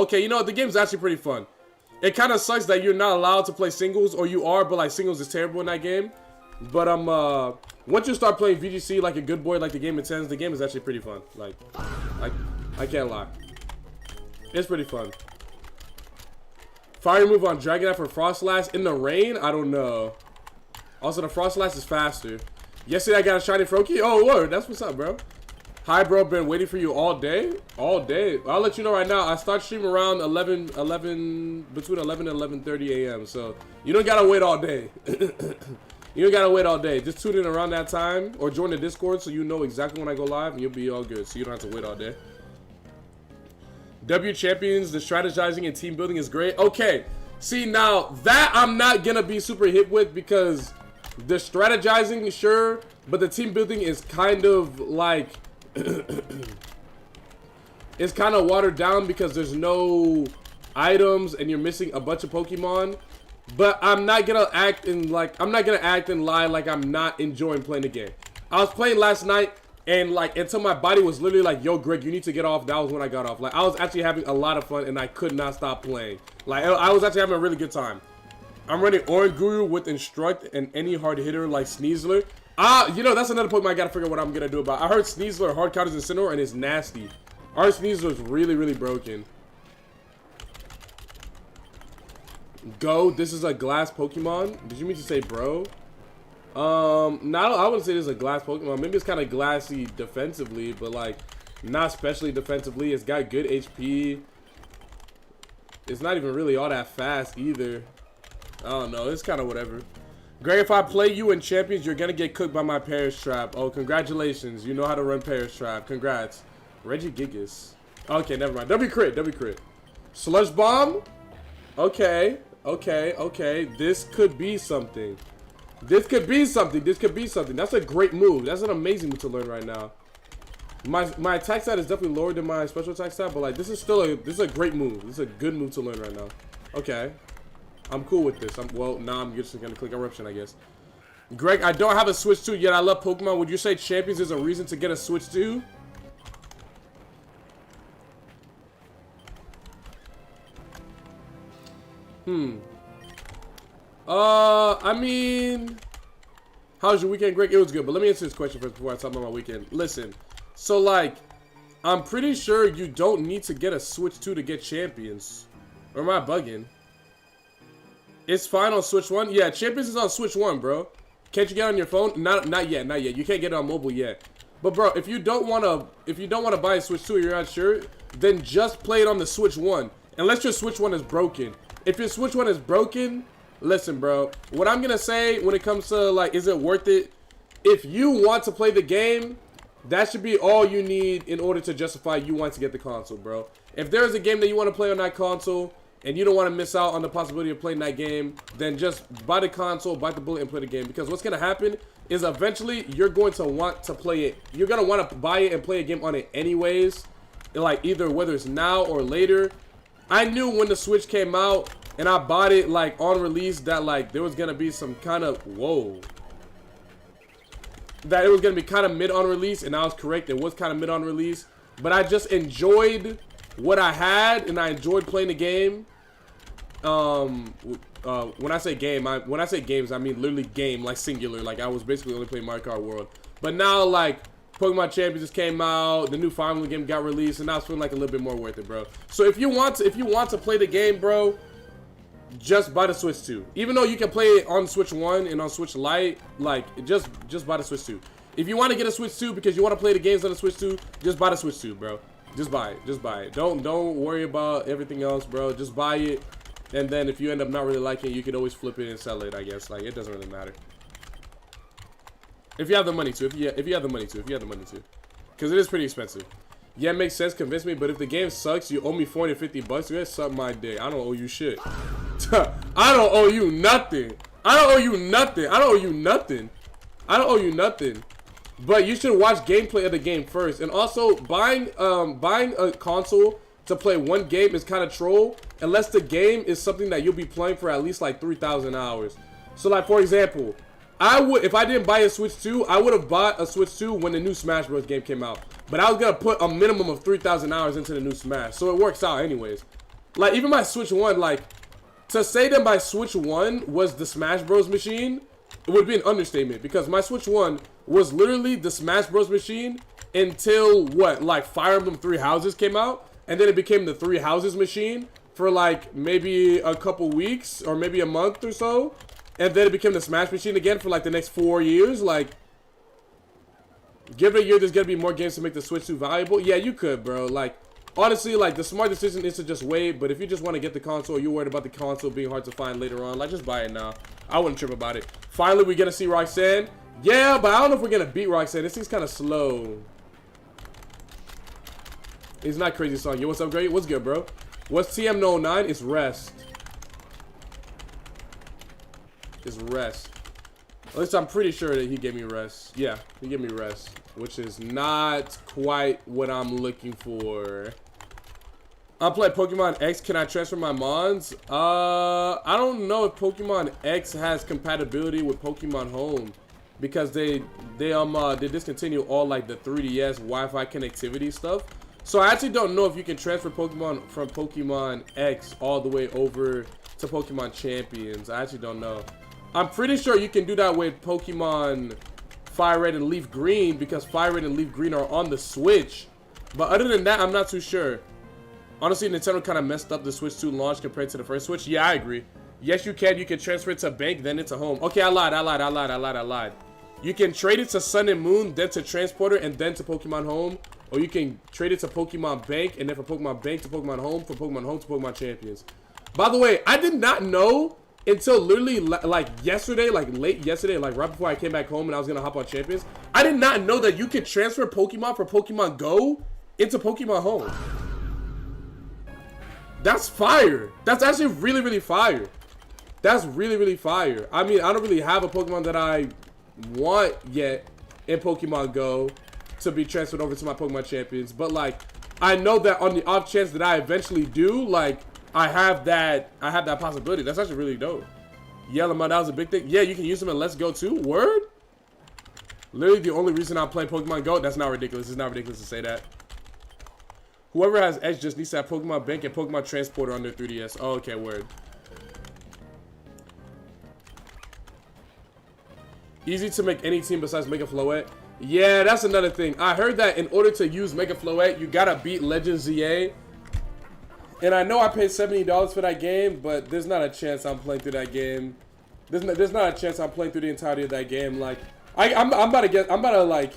Okay, you know what? The game's actually pretty fun. It kind of sucks that you're not allowed to play singles, or you are, but like singles is terrible in that game. But once you start playing VGC like a good boy, like the game intends, the game is actually pretty fun. Like I can't lie. It's pretty fun. Fire move on Dragon Knight for Frost Lash in the rain? I don't know. Also, the Frost Lash is faster. Yesterday I got a shiny Froakie. Oh, word. That's what's up, bro. Hi, bro. Been waiting for you all day. All day. I'll let you know right now. I start streaming around between 11 and 11:30 a.m. So you don't gotta wait all day. You don't gotta wait all day. Just tune in around that time or join the Discord so you know exactly when I go live and you'll be all good. So you don't have to wait all day. W Champions, the strategizing and team building is great. Okay. See, now that I'm not gonna be super hip with because the strategizing, sure, but the team building is kind of like it's kind of watered down because there's no items and you're missing a bunch of Pokemon. But I'm not gonna act and lie like I'm not enjoying playing the game. I was playing last night and like until my body was literally like, yo Greg, you need to get off. That was when I got off. Like I was actually having a lot of fun and I could not stop playing. Like I was actually having a really good time. I'm running Oranguru with Instruct and any hard hitter like Sneasler. You know, that's another Pokemon I gotta figure out what I'm gonna do about. I heard Sneasler hard counters Incineroar and it's nasty. Our Sneasler is really, really broken. Go, this is a glass Pokemon. Did you mean to say bro? No, I wouldn't say this is a glass Pokemon. Maybe it's kind of glassy defensively, but like not especially defensively. It's got good HP. It's not even really all that fast either. I don't know. It's kind of whatever. Greg, if I play you in Champions, you're gonna get cooked by my Perish Trap. Oh, congratulations. You know how to run Perish Trap. Congrats. Reggie Gigas. Okay, never mind. W crit. W crit. Sludge Bomb. Okay. Okay. Okay. This could be something. This could be something. This could be something. That's a great move. That's an amazing move to learn right now. My attack stat is definitely lower than my special attack stat, but like this is a great move. This is a good move to learn right now. Okay. I'm cool with this. Well, now I'm just gonna click Eruption, I guess. Greg, I don't have a Switch 2 yet. I love Pokemon. Would you say Champions is a reason to get a Switch 2? I mean, how's your weekend, Greg? It was good, but let me answer this question first before I talk about my weekend. Listen, so like, I'm pretty sure you don't need to get a Switch 2 to get Champions. Or am I bugging? It's fine on Switch 1. Yeah, Champions is on Switch 1, bro. Can't you get it on your phone? Not yet, not yet. You can't get it on mobile yet. But bro, if you don't wanna buy a Switch 2 or you're not sure, then just play it on the Switch 1. Unless your Switch 1 is broken. If your Switch 1 is broken, listen, bro. What I'm gonna say when it comes to like, is it worth it? If you want to play the game, that should be all you need in order to justify you want to get the console, bro. If there is a game that you want to play on that console, and you don't want to miss out on the possibility of playing that game, then just buy the console, bite the bullet, and play the game. Because what's going to happen is eventually you're going to want to play it. You're going to want to buy it and play a game on it anyways. Like either whether it's now or later. I knew when the Switch came out and I bought it like on release that like there was going to be some kind of, that it was going to be kind of mid on release, and I was correct. It was kind of mid on release. But I just enjoyed what I had and I enjoyed playing the game. When I say game, when I say games, I mean literally game, like singular. Like I was basically only playing Mario Kart World. But now like Pokemon Champions just came out, the new Fire Emblem game got released, and now it's feeling like a little bit more worth it, bro. So if you want to play the game, bro, just buy the Switch 2. Even though you can play it on Switch 1 and on Switch Lite, like just buy the Switch 2. If you want to get a Switch 2 because you want to play the games on the Switch 2, just buy the Switch 2, bro. Just buy it. Just buy it. Don't worry about everything else, bro. Just buy it. And then if you end up not really liking it, you could always flip it and sell it, I guess. Like, it doesn't really matter. If you have the money to. If you have the money to. Because it is pretty expensive. Yeah, it makes sense. Convince me. But if the game sucks, you owe me $450. You guys suck my dick. I don't owe you shit. I don't owe you nothing. I don't owe you nothing. I don't owe you nothing. I don't owe you nothing. But you should watch gameplay of the game first. And also, buying a console to play one game is kind of troll, unless the game is something that you'll be playing for at least like 3,000 hours. So like, for example, if I didn't buy a Switch 2, I would have bought a Switch 2 when the new Smash Bros. Game came out. But I was going to put a minimum of 3,000 hours into the new Smash. So it works out anyways. Like, even my Switch 1, like, to say that my Switch 1 was the Smash Bros. Machine, it would be an understatement. Because my Switch 1 was literally the Smash Bros. Machine until, what, like, Fire Emblem Three Houses came out. And then it became the Three Houses machine for, like, maybe a couple weeks or maybe a month or so. And then it became the Smash machine again for, like, the next 4 years. Like, give it a year, there's going to be more games to make the Switch 2 valuable. Yeah, you could, bro. Like, honestly, like, the smart decision is to just wait. But if you just want to get the console, you're worried about the console being hard to find later on, like, just buy it now. I wouldn't trip about it. Finally, we're going to see Roxanne. Yeah, but I don't know if we're going to beat Roxanne. This thing's kind of slow. It's not crazy song. Yo, what's up, Greg? What's good, bro? What's TM09? It's rest. It's rest. At least I'm pretty sure that he gave me rest. Yeah, he gave me rest. Which is not quite what I'm looking for. I'm playing Pokemon X. Can I transfer my Mons? I don't know if Pokemon X has compatibility with Pokemon Home. Because they discontinue all, like, the 3DS Wi-Fi connectivity stuff. So I actually don't know if you can transfer Pokemon from Pokemon X all the way over to Pokemon Champions. I actually don't know. I'm pretty sure you can do that with Pokemon Fire Red and Leaf Green because Fire Red and Leaf Green are on the Switch. But other than that, I'm not too sure. Honestly, Nintendo kind of messed up the Switch 2 launch compared to the first Switch. Yeah, I agree. Yes, you can. You can transfer it to Bank, then into Home. Okay, I lied. You can trade it to Sun and Moon, then to Transporter, and then to Pokemon Home. Or you can trade it to Pokemon Bank, and then from Pokemon Bank to Pokemon Home, from Pokemon Home to Pokemon Champions. By the way, I did not know until literally like yesterday, like late yesterday, like right before I came back home and I was going to hop on Champions. I did not know that you could transfer Pokemon from Pokemon Go into Pokemon Home. That's fire. That's actually really, really fire. That's really, really fire. I mean, I don't really have a Pokemon that I want yet in Pokemon Go to be transferred over to my Pokemon Champions, but like I know that on the off chance that I eventually do, like I have that possibility. That's actually really dope. Yellow Mud, that was a big thing. Yeah, you can use them in Let's Go too. Word? Literally the only reason I'm playing Pokemon Go. That's not ridiculous. It's not ridiculous to say that. Whoever has Edge just needs to have Pokemon Bank and Pokemon Transporter on their 3DS. Oh, okay, word. Easy to make any team besides Mega Floette. Yeah, that's another thing. I heard that in order to use Mega Floette, you gotta beat Legend ZA. And I know I paid $70 for that game, but there's not a chance I'm playing through that game. There's not a chance I'm playing through the entirety of that game. Like, I'm about to like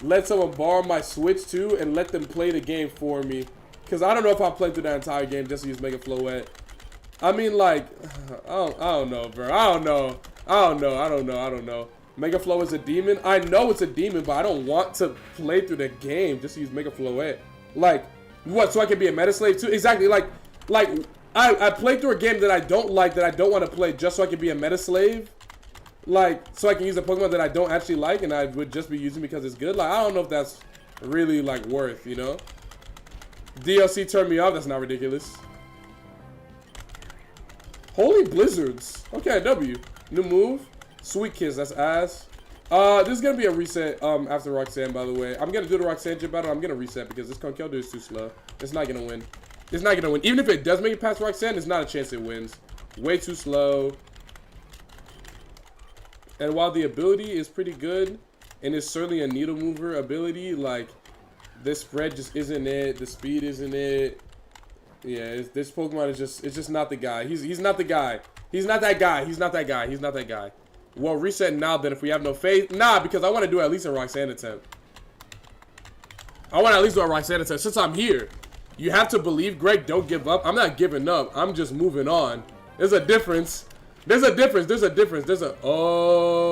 let someone borrow my Switch too and let them play the game for me. Cause I don't know if I'm playing through that entire game just to use Mega Floette. I mean, like, I don't know, bro. I don't know. Mega Flow is a demon. I know it's a demon, but I don't want to play through the game just to use Mega Floette. Like, what? So I can be a meta slave too? Exactly. Like I played through a game that I don't like, that I don't want to play, just so I can be a meta slave. Like, so I can use a Pokemon that I don't actually like, and I would just be using because it's good. Like, I don't know if that's really like worth, you know? DLC turned me off. That's not ridiculous. Holy Blizzards. Okay, W. New move. Sweet Kiss, that's ass. This is gonna be a reset after Roxanne, by the way. I'm gonna do the Roxanne gym battle. I'm gonna reset because this Conkeldurr is too slow. It's not gonna win. It's not gonna win. Even if it does make it past Roxanne, there's not a chance it wins. Way too slow. And while the ability is pretty good, and it's certainly a needle mover ability, like this spread just isn't it. The speed isn't it. Yeah, this Pokemon is just not the guy. He's not the guy. He's not that guy. He's not that guy. He's not that guy. Well, reset now then if we have no faith. Nah, because I want to do at least a Roxanne attempt. I want to at least do a Roxanne attempt since I'm here. You have to believe, Greg. Don't give up. I'm not giving up. I'm just moving on. There's a difference. There's a difference. There's a difference. There's a... Oh.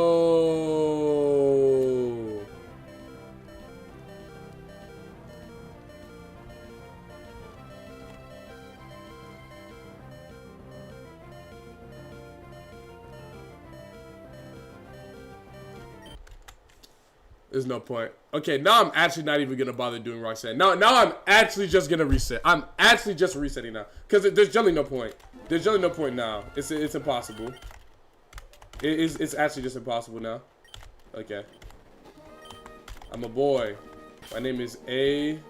There's no point. Okay, now I'm actually not even gonna bother doing Roxanne. Now I'm actually just gonna reset. I'm actually just resetting now because there's generally no point. There's generally no point now. It's impossible. It's actually just impossible now. Okay. I'm a boy. My name is A.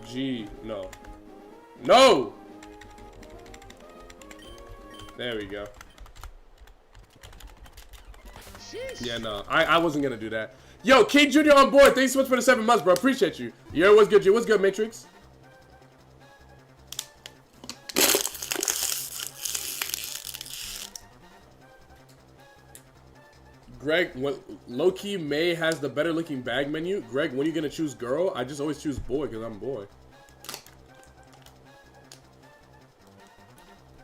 G. No. No! There we go. Yeah, no. I wasn't gonna do that. Yo, King Jr. on board. Thanks so much for the 7 months, bro. Appreciate you. Yo, what's good, G? What's good, Matrix? Greg, low-key May has the better looking bag menu. Greg, when are you gonna choose girl? I just always choose boy because I'm a boy.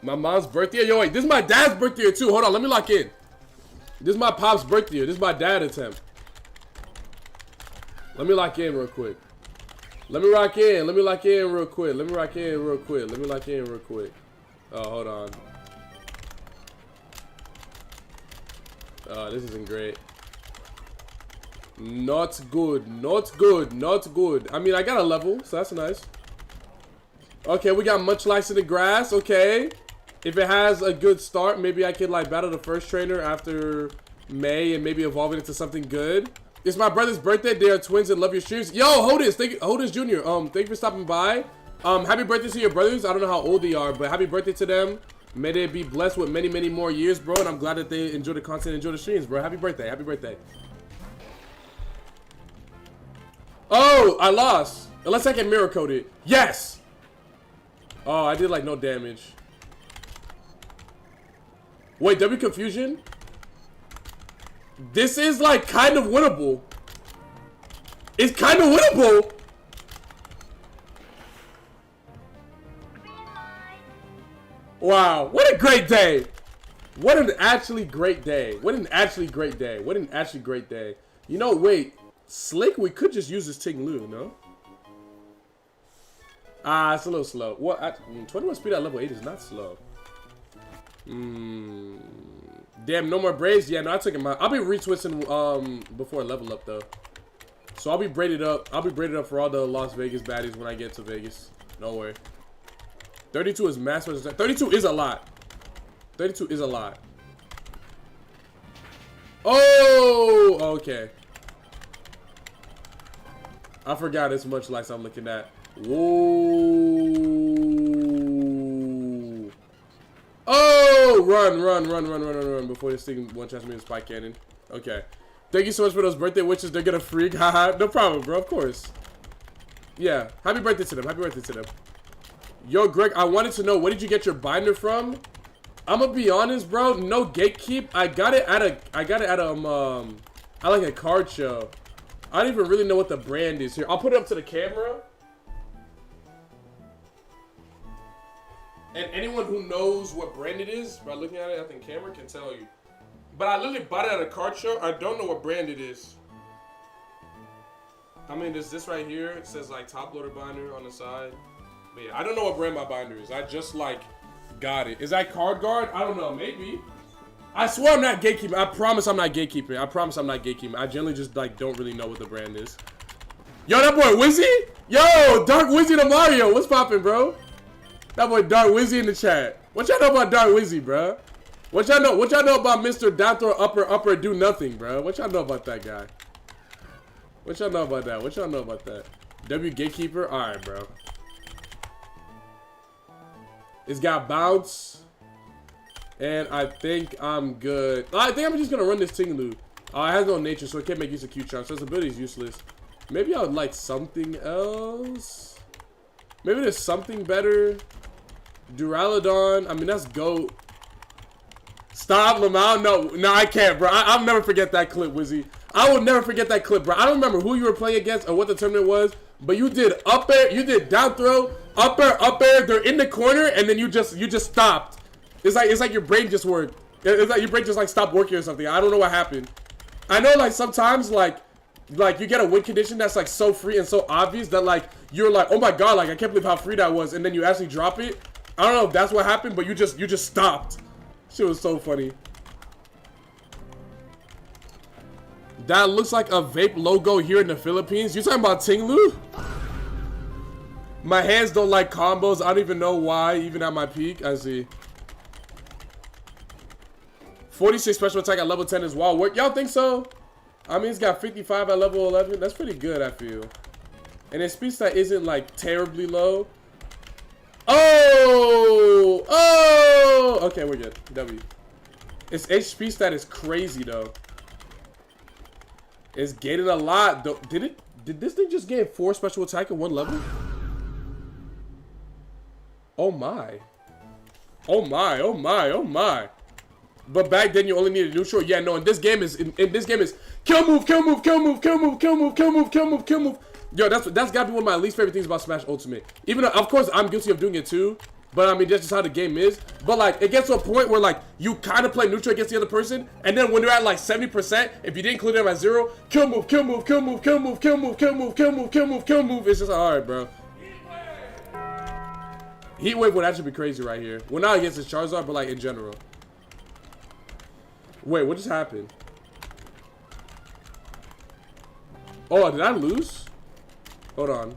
My mom's birthday. Yo, wait, this is my dad's birthday too. Hold on, let me lock in. This is my pop's birthday. This is my dad attempt. Let me lock in real quick. Let me lock in. Let me lock in real quick. Let me lock in real quick. Let me lock in real quick. Oh, hold on. This isn't great. Not good. Not good. Not good. I mean, I got a level, so that's nice. Okay, we got much lice in the grass. Okay. If it has a good start, maybe I could like battle the first trainer after May and maybe evolve it into something good. It's my brother's birthday. They are twins and love your streams. Yo, Hodis, Hodis Jr. Thank you for stopping by. Happy birthday to your brothers. I don't know how old they are, but happy birthday to them. May they be blessed with many, many more years, bro. And I'm glad that they enjoy the content, enjoy the streams, bro. Happy birthday. Happy birthday. Oh, I lost. Unless I can mirror code it. Yes. Oh, I did like no damage. Wait, W confusion? This is like kind of winnable. It's kind of winnable. Wow, what a great day. What an actually great day. What an actually great day. What an actually great day. You know, wait. Slick, we could just use this Ting Lu, no? Ah, it's a little slow. What? 21 speed at level 8 is not slow. Damn, no more braids? Yeah, no, I took him out. I'll be retwisting before I level up, though. So I'll be braided up. I'll be braided up for all the Las Vegas baddies when I get to Vegas. No way. 32 is mass versus 32 is a lot. 32 is a lot. Oh, okay. I forgot it's much like I'm looking at. Whoa. Oh, run before this thing one-shots me with spike cannon. Okay. Thank you so much for those birthday wishes. They're gonna freak. Haha. No problem, bro. Of course. Yeah. Happy birthday to them. Happy birthday to them. Yo, Greg, I wanted to know, where did you get your binder from? I'm gonna be honest, bro. No gatekeep. I got it at like a card show. I don't even really know what the brand is here. I'll put it up to the camera. And anyone who knows what brand it is, by looking at it, I think camera can tell you. But I literally bought it at a card show. I don't know what brand it is. I mean, there's this right here. It says like top loader binder on the side. But yeah, I don't know what brand my binder is. I just like got it. Is that Card Guard? I don't know. Maybe. I swear I'm not gatekeeping. I promise I'm not gatekeeping. I promise I'm not gatekeeping. I generally just like don't really know what the brand is. Yo, that boy Wizzy? Yo, Dark Wizzy to Mario. What's poppin', bro? That boy Dark Wizzy in the chat. What y'all know about Dark Wizzy, bro? What y'all know? What y'all know about Mr. Down throw upper do nothing, bro? What y'all know about that guy? What y'all know about that? What y'all know about that? W Gatekeeper? Alright, bro. It's got bounce. And I think I'm good. I think I'm just gonna run this Ting Lu. It has no nature, so it can't make use of Q-Charm, so its ability is useless. Maybe I would like something else. Maybe there's something better. Duraludon. I mean, that's GOAT. Stop, Lamau. No, I can't, bro. I'll never forget that clip, Wizzy. I will never forget that clip, bro. I don't remember who you were playing against or what the tournament was, but you did up air, you did down throw, up air. They're in the corner, and then you just stopped. It's like your brain just worked. It's like your brain just like stopped working or something. I don't know what happened. I know like sometimes like you get a win condition that's like so free and so obvious that like you're like, oh my god, like I can't believe how free that was, and then you actually drop it. I don't know if that's what happened, but you just stopped. Shit was so funny. That looks like a vape logo here in the Philippines. You talking about Ting Lu? My hands don't like combos. I don't even know why, even at my peak. I see. 46 special attack at level 10 is wild work. Y'all think so? I mean, it's got 55 at level 11. That's pretty good, I feel. And its speed stat isn't like terribly low. Oh! Oh! Okay, we're good. W. Its HP stat is crazy, though. It's gated a lot, though. Did this thing just gain 4 special attack in 1 level? Oh my. Oh my, oh my, oh my. But back then you only needed neutral. Yeah, no, in this game is kill move, kill move, kill move, kill move, kill move, kill move, kill move, kill move. Yo, that's gotta be one of my least favorite things about Smash Ultimate. Even though, of course, I'm guilty of doing it too. But I mean, that's just how the game is. But like, it gets to a point where like you kind of play neutral against the other person, and then when they're at like 70%, if you didn't clear them at 0, kill move, kill move, kill move, kill move, kill move, kill move, kill move, kill move, kill move. It's just like, all right, bro. Heat wave would actually be crazy right here. Well, not against his Charizard, but like in general. Wait, what just happened? Oh, did I lose? Hold on.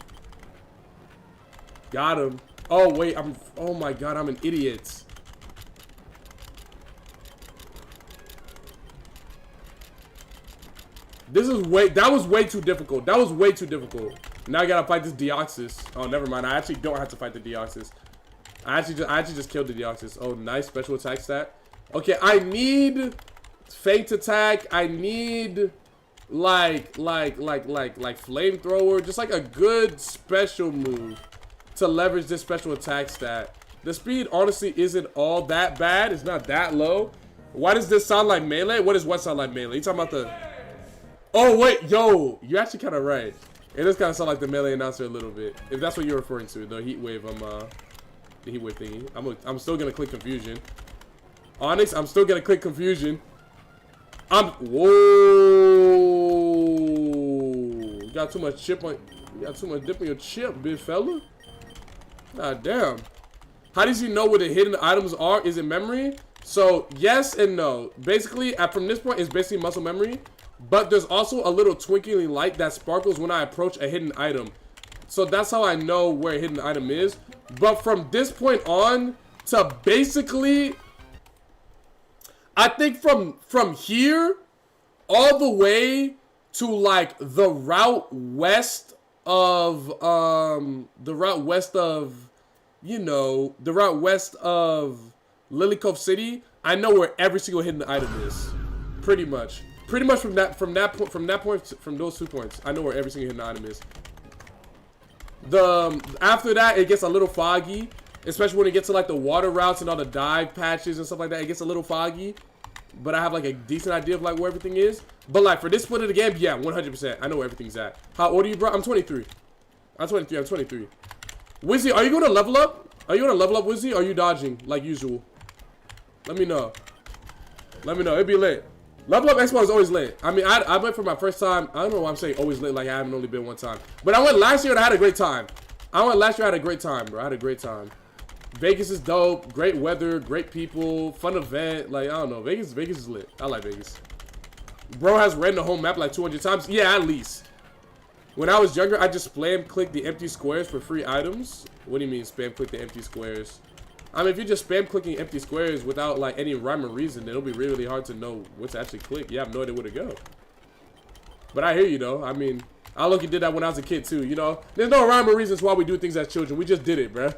Got him. Oh, wait, oh my god, I'm an idiot. That was way too difficult. That was way too difficult. Now I gotta fight this Deoxys. Oh, never mind. I actually don't have to fight the Deoxys. I actually just killed the Deoxys. Oh, nice special attack stat. Okay, I need Feint attack. I need like flamethrower. Just like a good special move to leverage this special attack stat. The speed honestly isn't all that bad. It's not that low. Why does this sound like melee? What does what sound like melee? You talking about the... Oh wait, yo, you're actually kind of right. It does kind of sound like the melee announcer a little bit. If that's what you're referring to, the heat wave, the heat wave thingy. I'm still gonna click confusion. Onyx, I'm still gonna click confusion. Whoa! You got too much chip on. You got too much dip on your chip, big fella. God damn. How does he know where the hidden items are? Is it memory? So yes and no. Basically, from this point, it's basically muscle memory. But there's also a little twinkling light that sparkles when I approach a hidden item. So that's how I know where a hidden item is. But from this point on to basically, I think from here all the way to like the route west of Lily Cove City, I know where every single hidden item is. Pretty much from those 2 points, I know where every single hidden item is. After that, it gets a little foggy, especially when it gets to like the water routes and all the dive patches and stuff like that. It gets a little foggy, but I have like a decent idea of like where everything is. But like for this split of the game, yeah, 100%, I know where everything's at. How old are you, bro? I'm 23. I'm 23. Wizzy, are you going to level up? Are you going to level up, Wizzy? Or are you dodging like usual? Let me know. Let me know. It'd be lit. Level Up Expo is always lit. I mean, I went for my first time. I don't know why I'm saying always lit like I haven't only been one time. But I went last year and I had a great time. I had a great time, bro. I had a great time. Vegas is dope. Great weather. Great people. Fun event. Like, I don't know. Vegas is lit. I like Vegas. Bro has ran the whole map like 200 times. Yeah, at least. When I was younger, I just spam clicked the empty squares for free items. What do you mean spam click the empty squares? I mean, if you're just spam clicking empty squares without like any rhyme or reason, it'll be really, really hard to know what to actually click. You have no idea where to go. But I hear you though. I mean, I look, did that when I was a kid too. You know, there's no rhyme or reasons why we do things as children. We just did it, bruh.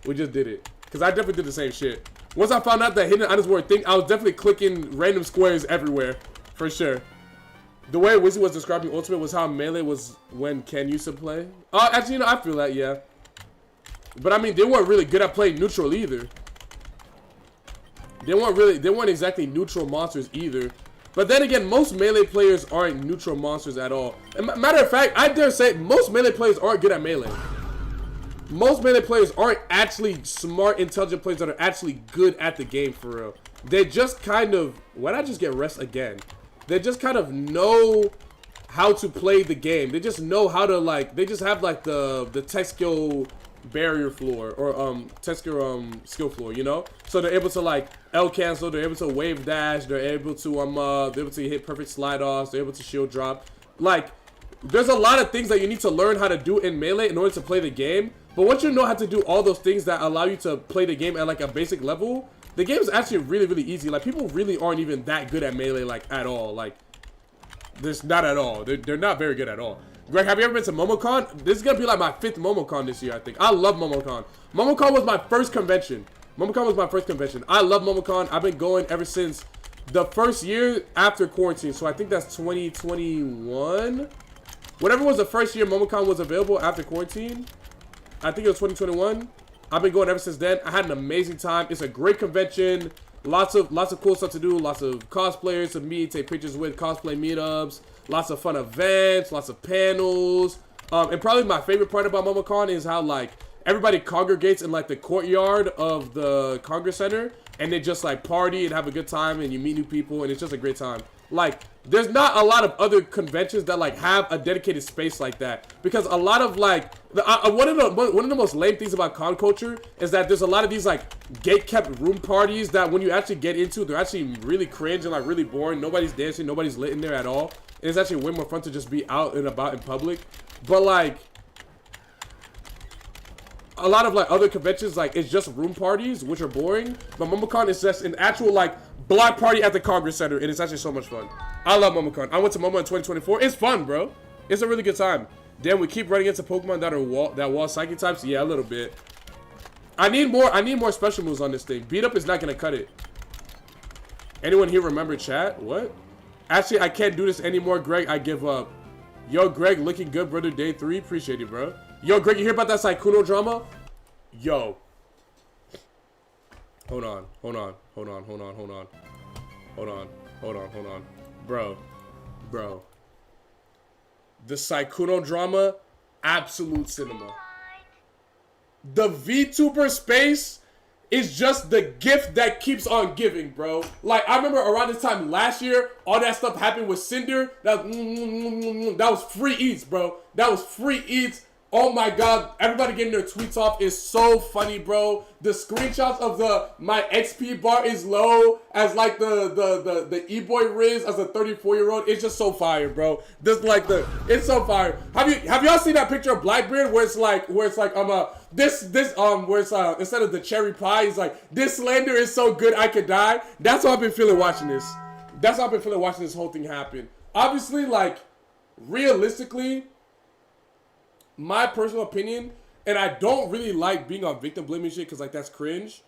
We just did it. Cause I definitely did the same shit. Once I found out that hidden items were a thing, I was definitely clicking random squares everywhere, for sure. The way Wizzy was describing Ultimate was how melee was when Ken used to play. Actually, you know, I feel that, yeah. But I mean, they weren't really good at playing neutral either. They weren't exactly neutral monsters either. But then again, most melee players aren't neutral monsters at all. And matter of fact, I dare say most melee players aren't good at melee. Most melee players aren't actually smart, intelligent players that are actually good at the game for real. They just kind of, why'd I just get rest again? They just kind of know how to play the game. They just know how to like, they just have like the tech skill barrier floor or tech skill floor, you know? So they're able to like L cancel, they're able to wave dash, they're able to hit perfect slide offs, they're able to shield drop. Like, there's a lot of things that you need to learn how to do in melee in order to play the game. But once you know how to do all those things that allow you to play the game at like a basic level, the game is actually really, really easy. Like, people really aren't even that good at melee, like, at all. Like, there's not at all. They're not very good at all. Greg, have you ever been to MomoCon? This is gonna be like my 5th MomoCon this year, I think. I love MomoCon. MomoCon was my first convention. I love MomoCon. I've been going ever since the first year after quarantine. So I think that's 2021. Whatever was the first year MomoCon was available after quarantine. I think it was 2021. I've been going ever since then. I had an amazing time. It's a great convention. Lots of cool stuff to do. Lots of cosplayers to meet, take pictures with, cosplay meetups. Lots of fun events. Lots of panels. And probably my favorite part about MomoCon is how like everybody congregates in like the courtyard of the Congress Center, and they just like party and have a good time, and you meet new people, and it's just a great time. Like, there's not a lot of other conventions that like have a dedicated space like that, because a lot of like one of the most lame things about con culture is that there's a lot of these like gate-kept room parties that when you actually get into, they're actually really cringe and like really boring. Nobody's dancing, nobody's lit in there at all. And it's actually way more fun to just be out and about in public. But like a lot of like other conventions, like it's just room parties, which are boring. But MomoCon is just an actual like block party at the Congress Center, and it's actually so much fun. I love MomoCon. I went to Momo in 2024. It's fun, bro. It's a really good time. Damn, we keep running into Pokemon that are wall psychic types. Yeah, a little bit. I need more special moves on this thing. Beat up is not gonna cut it. Anyone here remember chat? What? Actually, I can't do this anymore, Greg. I give up. Yo, Greg, looking good, brother. Day 3. Appreciate it, bro. Yo, Greg, you hear about that Syuno drama? Yo. Hold on. Bro. The Syuno drama, absolute cinema. The VTuber space is just the gift that keeps on giving, bro. Like, I remember around this time last year, all that stuff happened with Cinder. That was free eats, bro. That was free eats. Oh my god, everybody getting their tweets off is so funny, bro. The screenshots of my XP bar is low as like the E-boy Riz as a 34-year-old. It's just so fire, bro. It's so fire. Have y'all seen that picture of Blackbeard where it's like instead of the cherry pie, it's like this slander is so good I could die. That's how I've been feeling watching this. That's how I've been feeling watching this whole thing happen. Obviously, like realistically, my personal opinion, and I don't really like being on victim blaming shit because like that's cringe,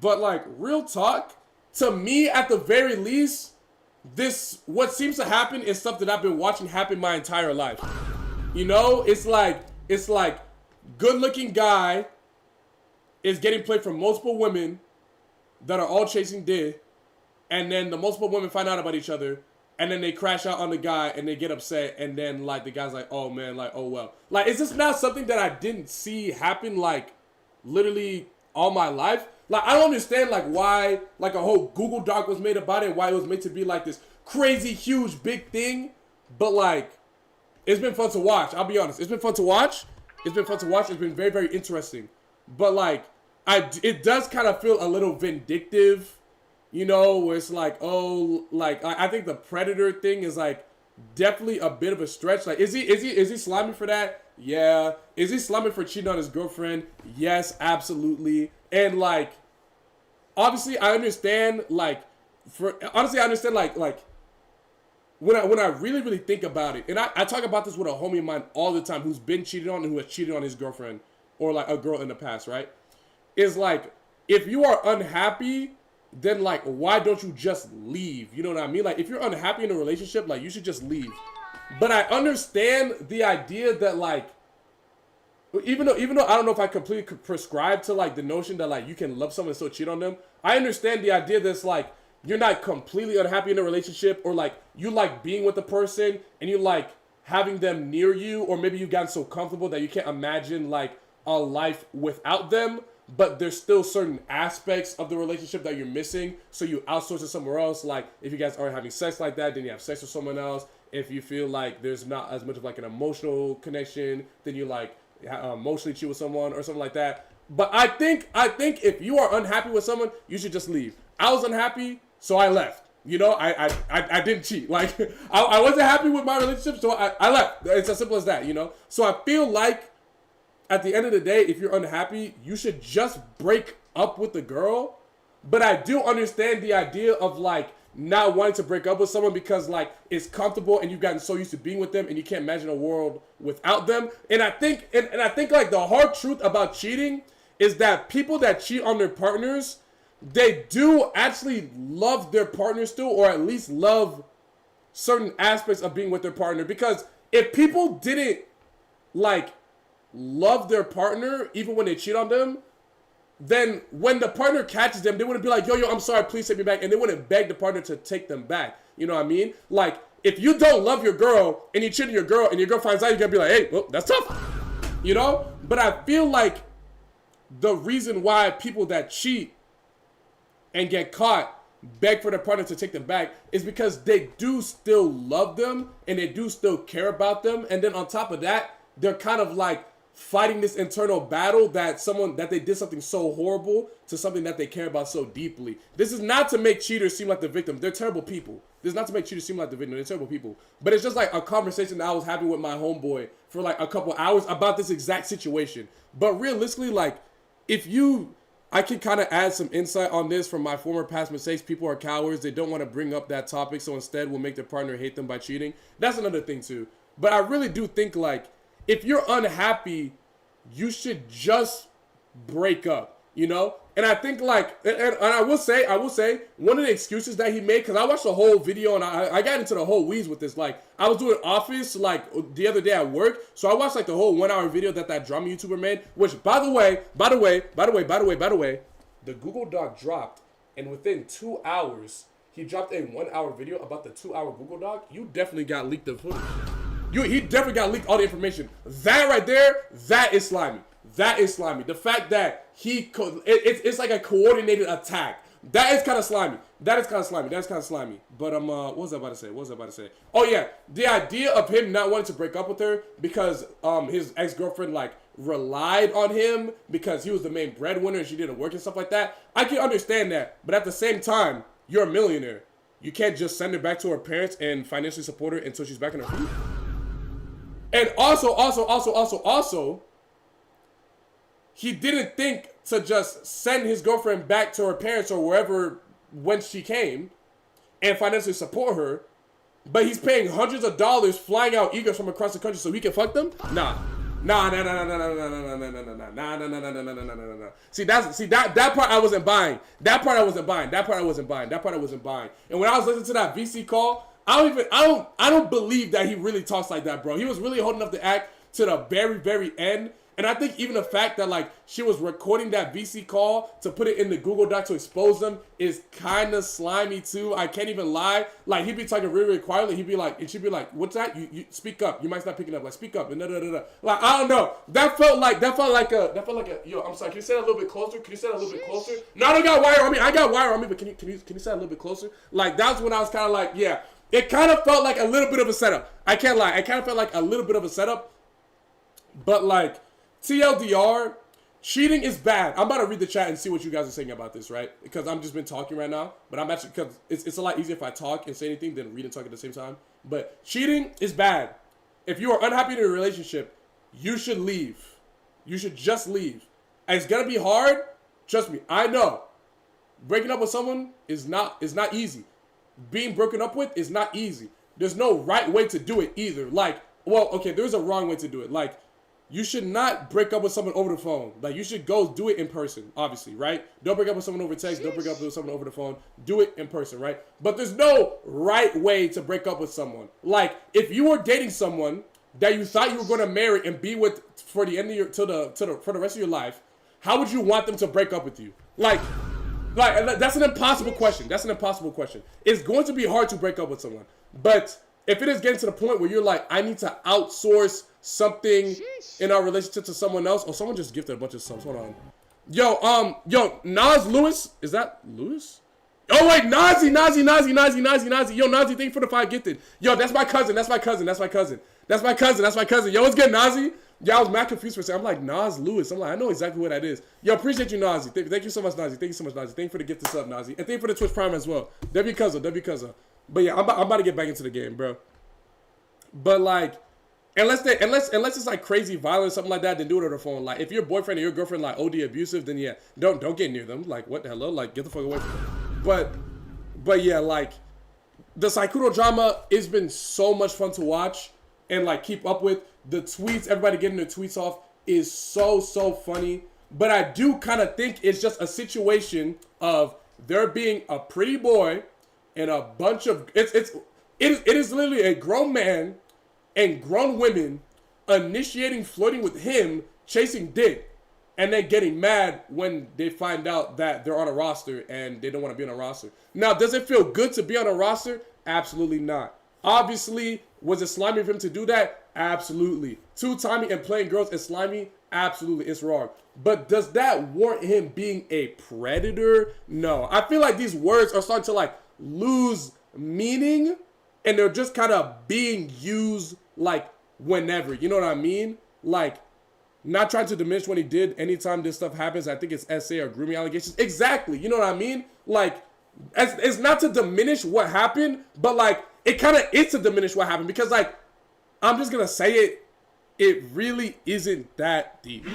but like real talk, to me at the very least, what seems to happen is stuff that I've been watching happen my entire life. You know, it's like good looking guy is getting played from multiple women that are all chasing dick, and then the multiple women find out about each other. And then they crash out on the guy and they get upset. And then like the guy's like, oh man, like, oh well. Like, is this now something that I didn't see happen like literally all my life? Like, I don't understand like why like a whole Google Doc was made about it and why it was made to be like this crazy, huge, big thing. But like, it's been fun to watch. I'll be honest. It's been fun to watch. It's been very, very interesting. But like, it does kind of feel a little vindictive. You know, where it's like, oh, like I think the Predator thing is like definitely a bit of a stretch. Like, is he slimy for that? Yeah. Is he slimy for cheating on his girlfriend? Yes, absolutely. And like, obviously, I understand. Like, honestly, I understand. Like when I really, really think about it, and I talk about this with a homie of mine all the time who's been cheated on and who has cheated on his girlfriend or like a girl in the past, right? Is like, if you are unhappy, then like why don't you just leave? You know what I mean? Like, if you're unhappy in a relationship, like you should just leave. But I understand the idea that like even though I don't know if I completely prescribe to like the notion that like you can love someone and still cheat on them, I understand the idea that's like you're not completely unhappy in a relationship, or like you like being with the person and you like having them near you, or maybe you've gotten so comfortable that you can't imagine like a life without them. But there's still certain aspects of the relationship that you're missing, so you outsource it somewhere else. Like, if you guys aren't having sex like that, then you have sex with someone else. If you feel like there's not as much of like an emotional connection, then you like emotionally cheat with someone or something like that. But I think if you are unhappy with someone, you should just leave. I was unhappy, so I left. You know, I didn't cheat. Like, I wasn't happy with my relationship, so I left. It's as simple as that, you know? So I feel like at the end of the day, if you're unhappy, you should just break up with the girl. But I do understand the idea of like not wanting to break up with someone because like it's comfortable and you've gotten so used to being with them and you can't imagine a world without them. And I think and I think like the hard truth about cheating is that people that cheat on their partners, they do actually love their partner still, or at least love certain aspects of being with their partner. Because if people didn't like love their partner even when they cheat on them, then when the partner catches them, they wouldn't be like, yo, I'm sorry, please take me back. And they wouldn't beg the partner to take them back. You know what I mean? Like, if you don't love your girl and you cheat on your girl and your girl finds out, you're going to be like, hey, well, that's tough. You know? But I feel like the reason why people that cheat and get caught beg for their partner to take them back is because they do still love them and they do still care about them. And then on top of that, they're kind of like fighting this internal battle that they did something so horrible to something that they care about so deeply. This is not to make cheaters seem like the victim. They're terrible people. This is not to make cheaters seem like the victim. They're terrible people. But it's just like a conversation that I was having with my homeboy for like a couple hours about this exact situation. But realistically, like, I can kind of add some insight on this from my former past mistakes. People are cowards. They don't want to bring up that topic, so instead will make their partner hate them by cheating. That's another thing too. But I really do think like, if you're unhappy, you should just break up, you know? And I think like, and I will say, one of the excuses that he made, because I watched the whole video and I got into the whole weeds with this. Like, I was doing Office like the other day at work, so I watched like the whole 1 hour video that drama YouTuber made, which by the way, the Google Doc dropped, and within 2 hours, he dropped a 1 hour video about the 2 hour Google Doc. You definitely got leaked the footage. He definitely got leaked all the information. That right there, that is slimy. That is slimy. The fact that it's like a coordinated attack. That is kind of slimy. That is kind of slimy. But what was I about to say? Oh yeah, the idea of him not wanting to break up with her because his ex-girlfriend like relied on him because he was the main breadwinner and she didn't work and stuff like that. I can understand that, but at the same time, you're a millionaire. You can't just send her back to her parents and financially support her until she's back in her feet. And also, he didn't think to just send his girlfriend back to her parents or wherever when she came and financially support her, but he's paying hundreds of dollars flying out egos from across the country so he can fuck them? Nah. See that part I wasn't buying. That part I wasn't buying. And when I was listening to that VC call, I don't believe that he really talks like that, bro. He was really holding up the act to the very, very end. And I think even the fact that like she was recording that VC call to put it in the Google Doc to expose them is kind of slimy too. I can't even lie. Like he'd be talking really, really quietly. He'd be like, and she'd be like, "What's that? You speak up. You might stop picking up. Like speak up." And Like I don't know. That felt like a. Yo, I'm sorry. Can you say that a little bit closer? No, I don't got wire on me. I got wire on me. But can you say that a little bit closer? Like that's when I was kind of like, yeah. It kind of felt like a little bit of a setup. I can't lie. It kind of felt like a little bit of a setup. But like, TLDR, cheating is bad. I'm about to read the chat and see what you guys are saying about this, right? Because I'm just been talking right now. But I'm actually, because it's a lot easier if I talk and say anything than read and talk at the same time. But cheating is bad. If you are unhappy in a relationship, you should leave. You should just leave. And it's going to be hard. Trust me, I know. Breaking up with someone is not easy. Being broken up with is not easy. There's no right way to do it either. Like, well, okay, there's a wrong way to do it. Like, you should not break up with someone over the phone. Like, you should go do it in person, obviously, right? Don't break up with someone over text. Don't break up with someone over the phone. Do it in person, right? But there's no right way to break up with someone. Like, if you were dating someone that you thought you were going to marry and be with for the end of your, for the rest of your life, how would you want them to break up with you? Like, that's an impossible question. It's going to be hard to break up with someone. But if it is getting to the point where you're like, I need to outsource something in our relationship to someone else. Oh, someone just gifted a bunch of subs. Hold on. Yo, Nas Lewis. Is that Lewis? Oh, wait, Nazi. Yo, Nazi, thank you for the 5 gifted. Yo, that's my cousin. Yo, what's good, Nazi? Yeah, I was mad confused for a second. I'm like, Nas Lewis. I'm like, I know exactly what that is. Yo, appreciate you, Nazi. Thank you so much, Nazi. Thank you for the gift sub, Nazi. And thank you for the Twitch Prime as well. W Cuzzo. But yeah, I'm about to get back into the game, bro. But like, unless it's like crazy violence, something like that, then do it on the phone. Like, if your boyfriend or your girlfriend like OD abusive, then yeah, don't get near them. Like, what the hello? Like, get the fuck away from them. But yeah, like, the Saikuro drama has been so much fun to watch and like keep up with. The tweets, everybody getting their tweets off is so funny. But I do kind of think it's just a situation of there being a pretty boy and a bunch of it is literally a grown man and grown women initiating flirting with him, chasing dick, and then getting mad when they find out that they're on a roster and they don't want to be on a roster. Now, does it feel good to be on a roster? Absolutely not. Obviously, was it slimy of him to do that? Absolutely. Two-timing and playing girls is slimy? Absolutely, it's wrong. But does that warrant him being a predator? No. I feel like these words are starting to like lose meaning and they're just kind of being used like whenever. You know what I mean? Like, not trying to diminish when he did. Anytime this stuff happens, I think it's SA or grooming allegations. Exactly. You know what I mean? Like, it's not to diminish what happened, but like, it kind of is to diminish what happened because like, I'm just going to say it. It really isn't that deep.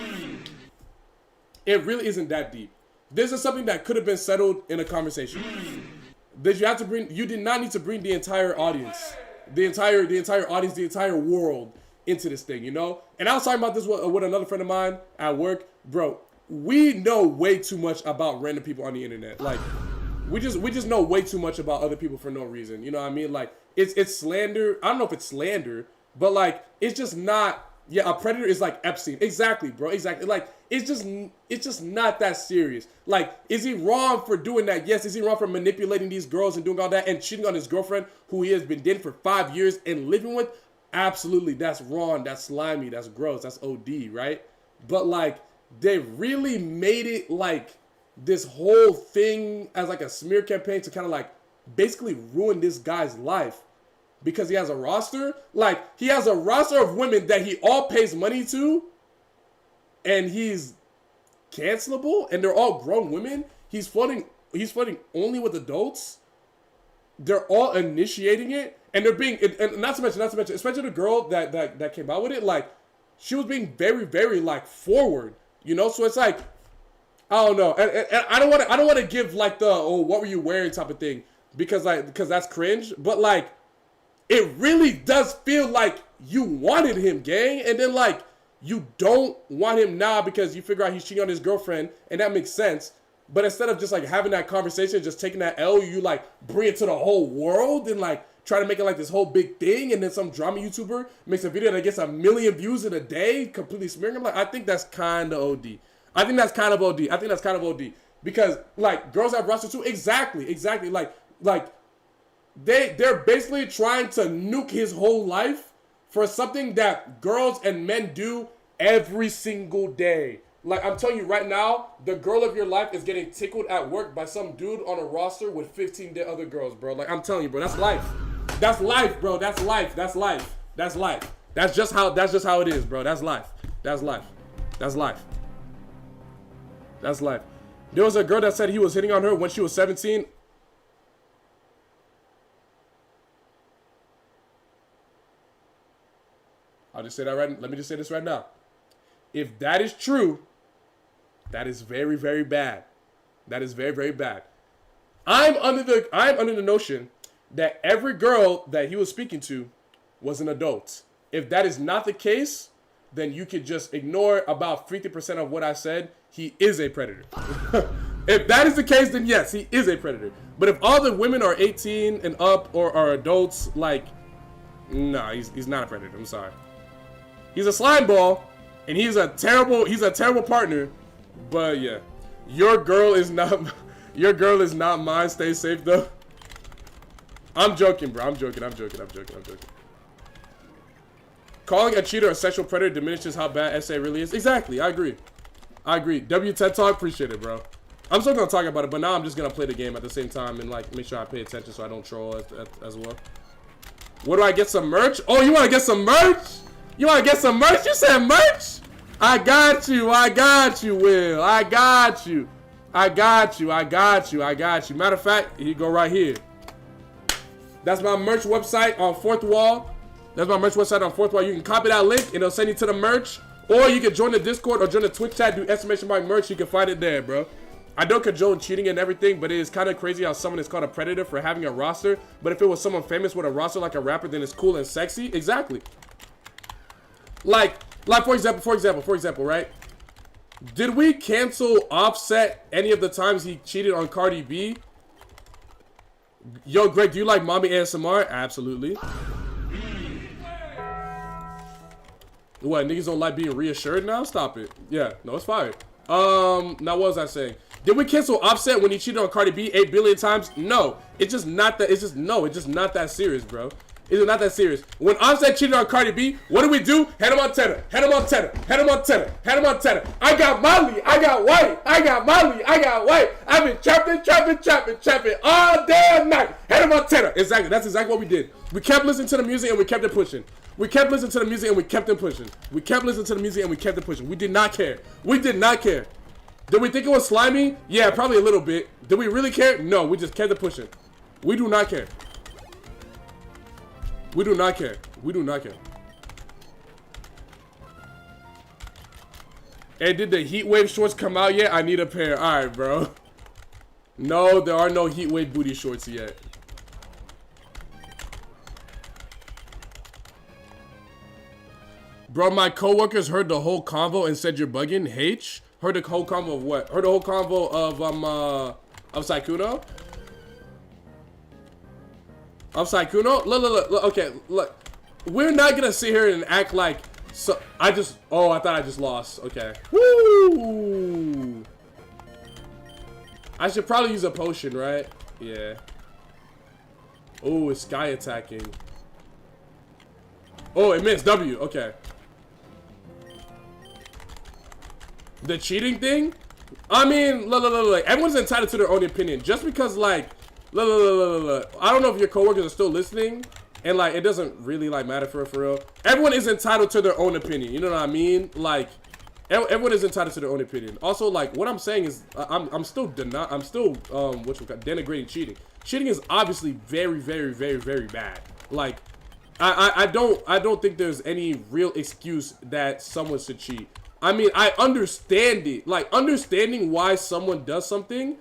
It really isn't that deep. This is something that could have been settled in a conversation. That you have to bring. You did not need to bring the entire audience, the entire audience, the entire world into this thing. You know. And I was talking about this with another friend of mine at work, bro. We know way too much about random people on the internet. Like, we just know way too much about other people for no reason. You know what I mean? Like, it's slander. I don't know if it's slander, but like, it's just not. Yeah, a predator is like Epstein. Exactly, bro. Exactly. Like, it's just not that serious. Like, is he wrong for doing that? Yes. Is he wrong for manipulating these girls and doing all that and cheating on his girlfriend who he has been dating for 5 years and living with? Absolutely. That's wrong. That's slimy. That's gross. That's OD, right? But like, they really made it like this whole thing as like a smear campaign to kind of like basically ruin this guy's life. Because he has a roster, like he has a roster of women that he all pays money to, and he's cancelable, and they're all grown women. He's flirting only with adults. They're all initiating it, and they're being, and not to mention, especially the girl that came out with it, like she was being very like forward, you know. So it's like, I don't know, and I don't want to give like the what were you wearing type of thing because that's cringe, but like. It really does feel like you wanted him, gang. And then, like, you don't want him now because you figure out he's cheating on his girlfriend. And that makes sense. But instead of just, like, having that conversation, just taking that L, you, like, bring it to the whole world and, like, try to make it, like, this whole big thing. And then some drama YouTuber makes a video that gets 1 million views in a day, completely smearing him. Like, I think that's kind of OD. I think that's kind of OD. Because, like, girls have rosters too. Exactly. Like, they're basically trying to nuke his whole life for something that girls and men do every single day. Like, I'm telling you right now, the girl of your life is getting tickled at work by some dude on a roster with 15 other girls, bro. Like, I'm telling you, bro, that's life. That's life, bro. That's life. That's life. That's life. That's just how it is, bro. That's life. That's life. That's life. That's life. There was a girl that said he was hitting on her when she was 17. I'll just say that right. Let me just say this right now. If that is true, that is very, very bad. That is very, very bad. I'm under the notion that every girl that he was speaking to was an adult. If that is not the case, then you could just ignore about 50% of what I said. He is a predator. If that is the case, then yes, he is a predator. But if all the women are 18 and up or are adults, like, no, he's not a predator. I'm sorry. He's a slime ball, and he's a terrible partner. But yeah, your girl is not mine. Stay safe though. I'm joking, bro. I'm joking. Calling a cheater a sexual predator diminishes how bad SA really is. Exactly. I agree. W TED Talk, appreciate it, bro. I'm still gonna talk about it, but now I'm just gonna play the game at the same time and like make sure I pay attention so I don't troll as well. Where do I get some merch? Oh, you want to get some merch? You want to get some merch? You said merch? I got you, Will. I got you. Matter of fact, you go right here. That's my merch website on Fourth Wall. You can copy that link and it'll send you to the merch. Or you can join the Discord or join the Twitch chat, do !merch. You can find it there, bro. I don't condone cheating and everything, but it is kind of crazy how someone is called a predator for having a roster. But if it was someone famous with a roster like a rapper, then it's cool and sexy. Exactly. Like for example, right? Did we cancel Offset any of the times he cheated on Cardi B? Yo, Greg, do you like mommy ASMR? Absolutely. What, niggas don't like being reassured now? Stop it. Yeah, no, it's fire. Now what was I saying? Did we cancel Offset when he cheated on Cardi B 8 billion times? No. It's just not that, it's just not that serious, bro. It's not that serious. When Offset cheated on Cardi B, what do we do? Head him on tenor. Head him on tenor. Head him on tenor. Head him on tenor. I got Molly. I got white. I got Molly. I got white. I've been trapping all damn night. Head him on tenor. Exactly. That's exactly what we did. We kept listening to the music and we kept it pushing. We kept listening to the music and we kept it pushing. We kept listening to the music and we kept it pushing. We did not care. We did not care. Did we think it was slimy? Yeah, probably a little bit. Did we really care? No, we just kept it pushing. We do not care. We do not care. We do not care. Hey, did the heat wave shorts come out yet? I need a pair. All right, bro. No, there are no heat wave booty shorts yet. Bro, my coworkers heard the whole convo and said you're bugging. H? Heard the whole convo of what? Heard the whole convo of Syuno? Of Syuno? Look, okay, look. We're not gonna sit here and act like, so, I thought I just lost. Okay. Woo! I should probably use a potion, right? Yeah. Oh, it's sky attacking. Oh, it missed W. Okay. The cheating thing? I mean, look. Everyone's entitled to their own opinion. Just because, like, look. I don't know if your coworkers are still listening, and like, it doesn't really like matter for real. Everyone is entitled to their own opinion. You know what I mean? Like, everyone is entitled to their own opinion. Also, like, what I'm saying is, I'm still denigrating cheating. Cheating is obviously very bad. Like, I don't think there's any real excuse that someone should cheat. I mean, I understand it. Like, understanding why someone does something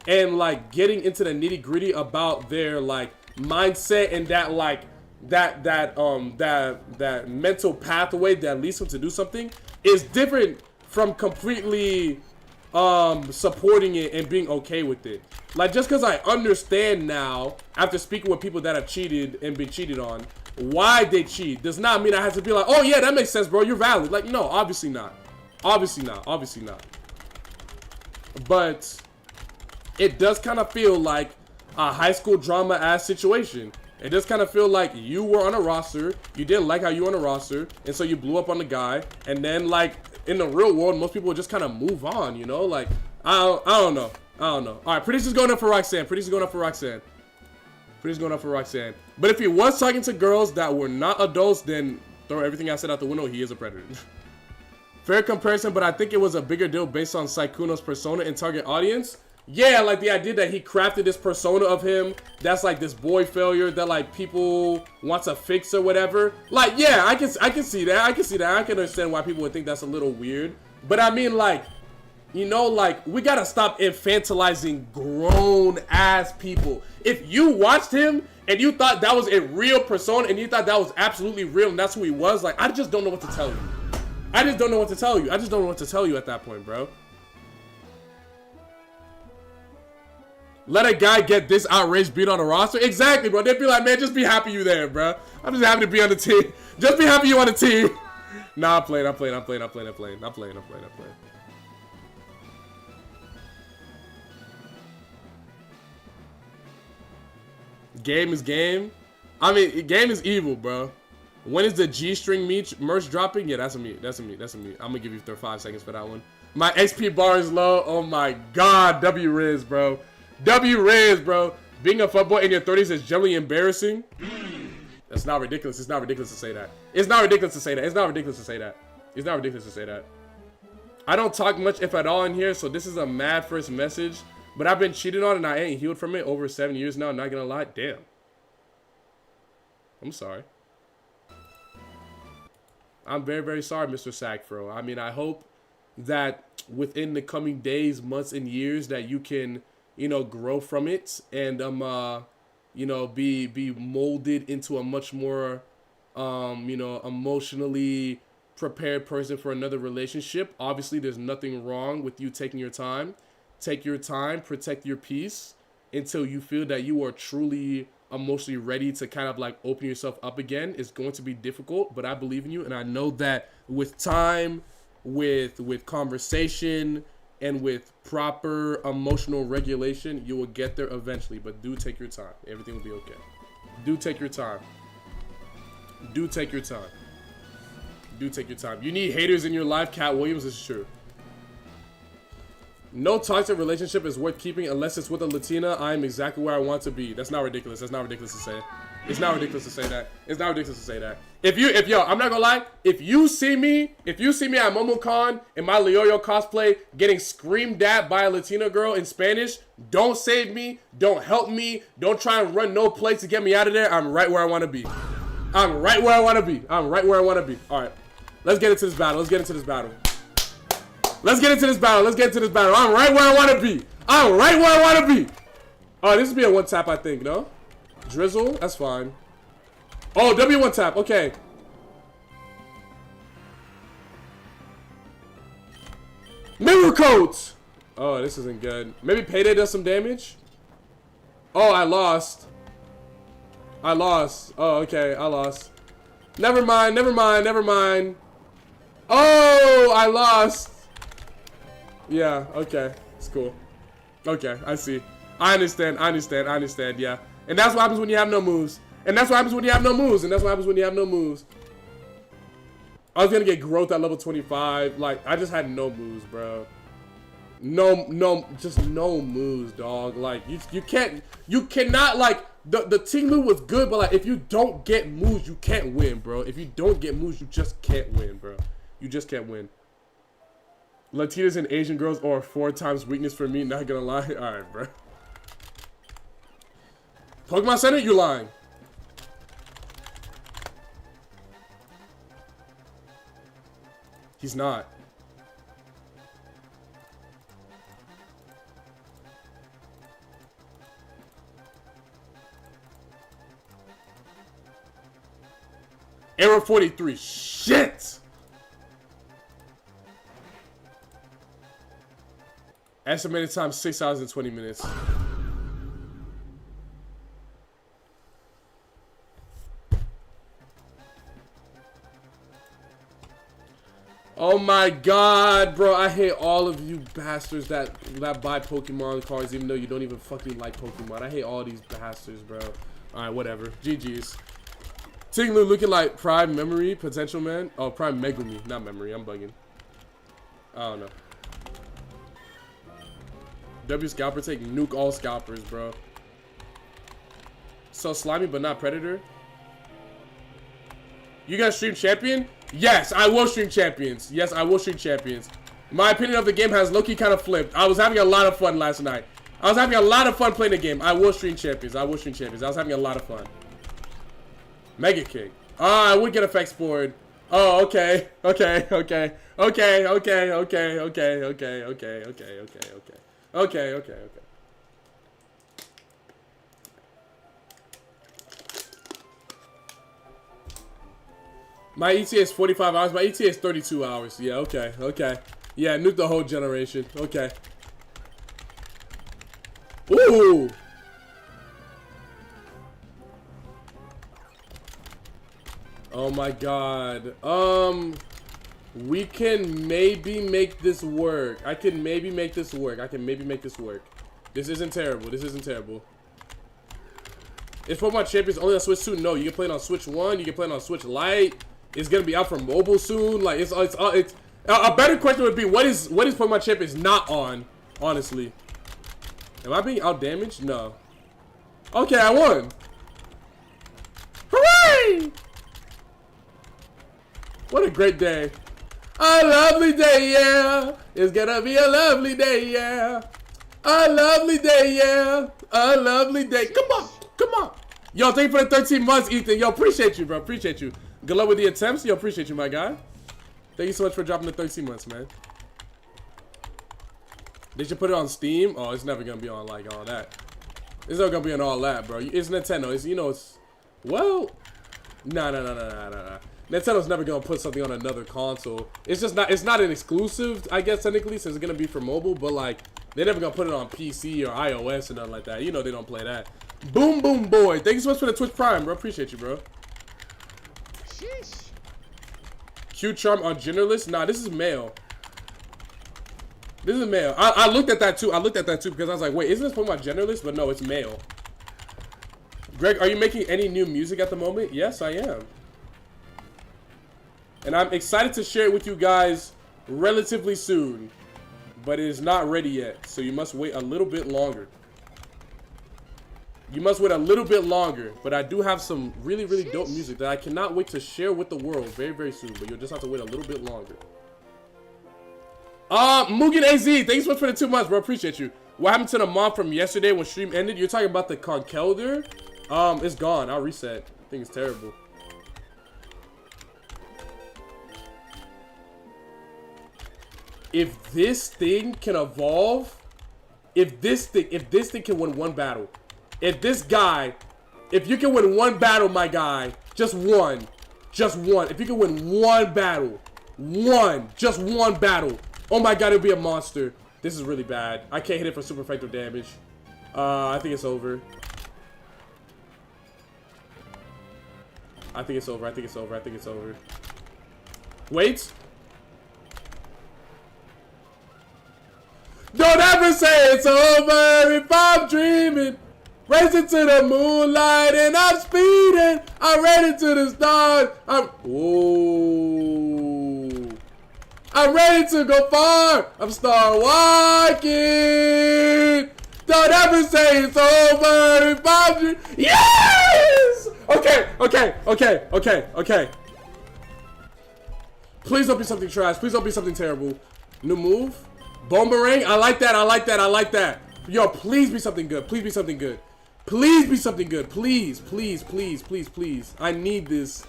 and, like, getting into the nitty-gritty about their, like, mindset and that, like, that mental pathway that leads them to do something is different from completely supporting it and being okay with it. Like, just because I understand now, after speaking with people that have cheated and been cheated on, why they cheat does not mean I have to be like, oh yeah, that makes sense, bro, you're valid. Like, no, obviously not. Obviously not. But it does kind of feel like a high school drama ass situation. It does kind of feel like you were on a roster, you didn't like how you were on a roster, and so you blew up on the guy, and then, like, in the real world, most people would just kind of move on, you know? Like, I don't know. All right, predictions going up for Roxanne. But if he was talking to girls that were not adults, then throw everything I said out the window. He is a predator. Fair comparison, but I think it was a bigger deal based on Syuno's persona and target audience. Yeah, like the idea that he crafted this persona of him that's like this boy failure that like people want to fix or whatever. Like, yeah, I can see that. I can understand why people would think that's a little weird. But I mean, like, you know, like, we gotta stop infantilizing grown ass people. If you watched him and you thought that was a real persona and you thought that was absolutely real and that's who he was, like, I just don't know what to tell you. I just don't know what to tell you at that point, bro. Let a guy get this outraged beat on a roster? Exactly, bro. They'd be like, man, just be happy you there, bro. I'm just happy to be on the team. Just be happy you on the team. Nah, I'm playing. Game is game. I mean, game is evil, bro. When is the G-string merch dropping? Yeah, that's me. I'm gonna give you 5 seconds for that one. My XP bar is low. Oh my god, W Riz, bro. Being a fuckboy in your 30s is generally embarrassing. That's not ridiculous. It's not ridiculous to say that. I don't talk much, if at all, in here, so this is a mad first message. But I've been cheated on and I ain't healed from it over 7 years now. Not gonna lie. Damn. I'm sorry. I'm very sorry, Mr. Sackfro. I mean, I hope that within the coming days, months, and years that you can, you know, grow from it and you know, be molded into a much more you know, emotionally prepared person for another relationship. Obviously, there's nothing wrong with you taking your time. Take your time, protect your peace until you feel that you are truly emotionally ready to kind of like open yourself up again. It's going to be difficult, but I believe in you, and I know that with time, with conversation, and with proper emotional regulation, you will get there eventually. But do take your time. Everything will be okay. Do take your time. Do take your time. Do take your time. You need haters in your life. Cat Williams is true. No toxic relationship is worth keeping unless it's with a Latina. I am exactly where I want to be. That's not ridiculous. That's not ridiculous to say. It's not ridiculous to say that. It's not ridiculous to say that. Yo, I'm not gonna lie. If you see me at MomoCon in my Leoyo cosplay getting screamed at by a Latina girl in Spanish, don't save me. Don't help me. Don't try and run no play to get me out of there. I'm right where I want to be. I'm right where I want to be. I'm right where I want to be. All right. Let's get into this battle. Let's get into this battle. Let's get into this battle. Let's get into this battle. I'm right where I want to be. I'm right where I want to be. Oh, this would be a one tap, I think, no? Drizzle? That's fine. Oh, W1 tap. Okay. Mirror coat. Oh, this isn't good. Maybe Payday does some damage. Oh, I lost. I lost. Oh, okay. I lost. Never mind. Never mind. Never mind. Oh, I lost. Yeah, okay. It's cool. Okay, I see. I understand. I understand. I understand. Yeah. And that's what happens when you have no moves. And that's what happens when you have no moves. And that's what happens when you have no moves. I was gonna get growth at level 25. Like, I just had no moves, bro. Just no moves, dog. Like, you cannot, like, the Tinglu was good, but, like, if you don't get moves, you can't win, bro. If you don't get moves, you just can't win, bro. You just can't win. Latinas and Asian girls are 4 times weakness for me, not gonna lie. Alright, bro. Pokemon Center, you lying. He's not. Error 43. Shit! Estimated time 6 hours and 20 minutes. Oh my god, bro. I hate all of you bastards that buy Pokemon cards even though you don't even fucking like Pokemon. I hate all these bastards, bro. Alright, whatever. GG's. Tinglu looking like Prime Memory, Potential Man. Oh, Prime Megumi, not Memory. I'm bugging. I don't know. W Scalper take nuke all scalpers, bro. So slimy but not Predator. You gonna stream Champion? Yes, I will stream Champions. Yes, I will stream Champions. My opinion of the game has low-key kind of flipped. I was having a lot of fun last night. I was having a lot of fun playing the game. I will stream Champions. I will stream Champions. I was having a lot of fun. Mega Kick. Ah, I would get effects forward. Oh, okay. Okay, okay. Okay, okay, okay, okay, okay, okay, okay, okay, okay. Okay, okay, okay. My ETA is 45 hours. My ETA is 32 hours. Yeah, okay, okay. Yeah, nuke the whole generation. Okay. Ooh! Oh my god. We can maybe make this work. I can maybe make this work. This isn't terrible. This isn't terrible. Is Pokemon Champions only on Switch 2? No, you can play it on Switch 1. You can play it on Switch Lite. It's gonna be out for mobile soon. Like it's a better question would be what is Pokemon Champions not on? Honestly, am I being out damaged? No. Okay, I won. Hooray! What a great day. A lovely day, yeah. It's gonna be a lovely day, yeah. A lovely day, yeah. A lovely day. Come on, come on. Yo, thank you for the 13 months, Ethan. Yo, appreciate you, bro. Appreciate you. Good luck with the attempts. Yo, appreciate you, my guy. Thank you so much for dropping the 13 months, man. They should put it on Steam. Oh, it's never gonna be on like all that. It's not gonna be on all that, bro. It's Nintendo. It's, you know, it's, well, nah. Nintendo's never gonna put something on another console. It's just not. It's not an exclusive, I guess, technically, since it's gonna be for mobile. But like, they're never gonna put it on PC or iOS or nothing like that. You know, they don't play that. Boom, boom, boy. Thank you so much for the Twitch Prime, bro. Appreciate you, bro. Sheesh. Q charm on genderless? Nah, this is male. This is male. I looked at that too. I looked at that too because I was like, wait, isn't this Pokemon genderless? But no, it's male. Greg, are you making any new music at the moment? Yes, I am. And I'm excited to share it with you guys relatively soon. But it is not ready yet. So you must wait a little bit longer. You must wait a little bit longer. But I do have some really, really dope music that I cannot wait to share with the world very, very soon. But you'll just have to wait a little bit longer. Mugen AZ, thanks so much for the 2 months, bro. Appreciate you. What happened to the mom from yesterday when stream ended? You're talking about the Conkelder? It's gone. I'll reset. I think it's terrible. If this thing can evolve, if this thing can win one battle, if you can win one battle, my guy, just one, if you can win one battle, just one battle, oh my god, it'll be a monster. This is really bad. I can't hit it for super effective damage. I think it's over. I think it's over. Wait. Don't ever say it's over if I'm dreaming. Racing to the moonlight and I'm speeding. I'm ready to the stars. I'm ready to go far. I'm start walking. Don't ever say it's over if I'm dreaming. Yes! Okay. Please don't be something trash. Please don't be something terrible. New move. Boomerang. I like that. Yo, please be something good. Please be something good. Please. I need this.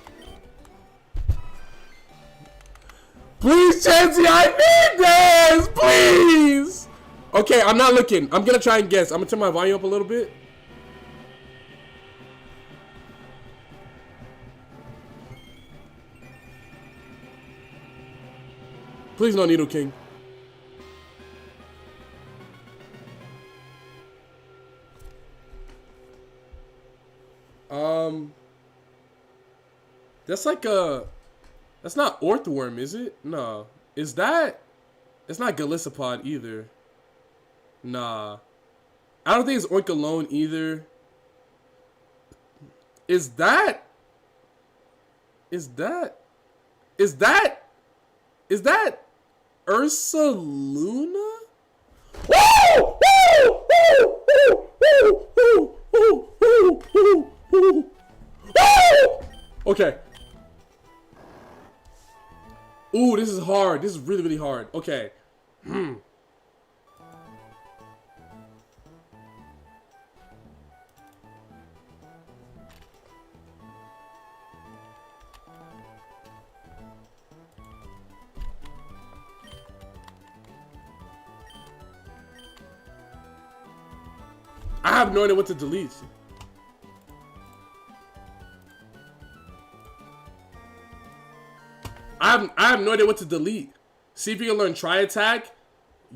Please, Chansey, I need this. Please. Okay, I'm not looking. I'm gonna try and guess. I'm gonna turn my volume up a little bit. Please, no Needle King. That's like that's not Orthworm, is it? No. Is that? It's not Galissapod either. Nah. I don't think it's Oinkalone either. Is that Ursaluna? Woo! Okay. Ooh, this is hard. This is really, really hard. Okay. I have no idea what to delete. I have no idea what to delete. See if you can learn Tri Attack.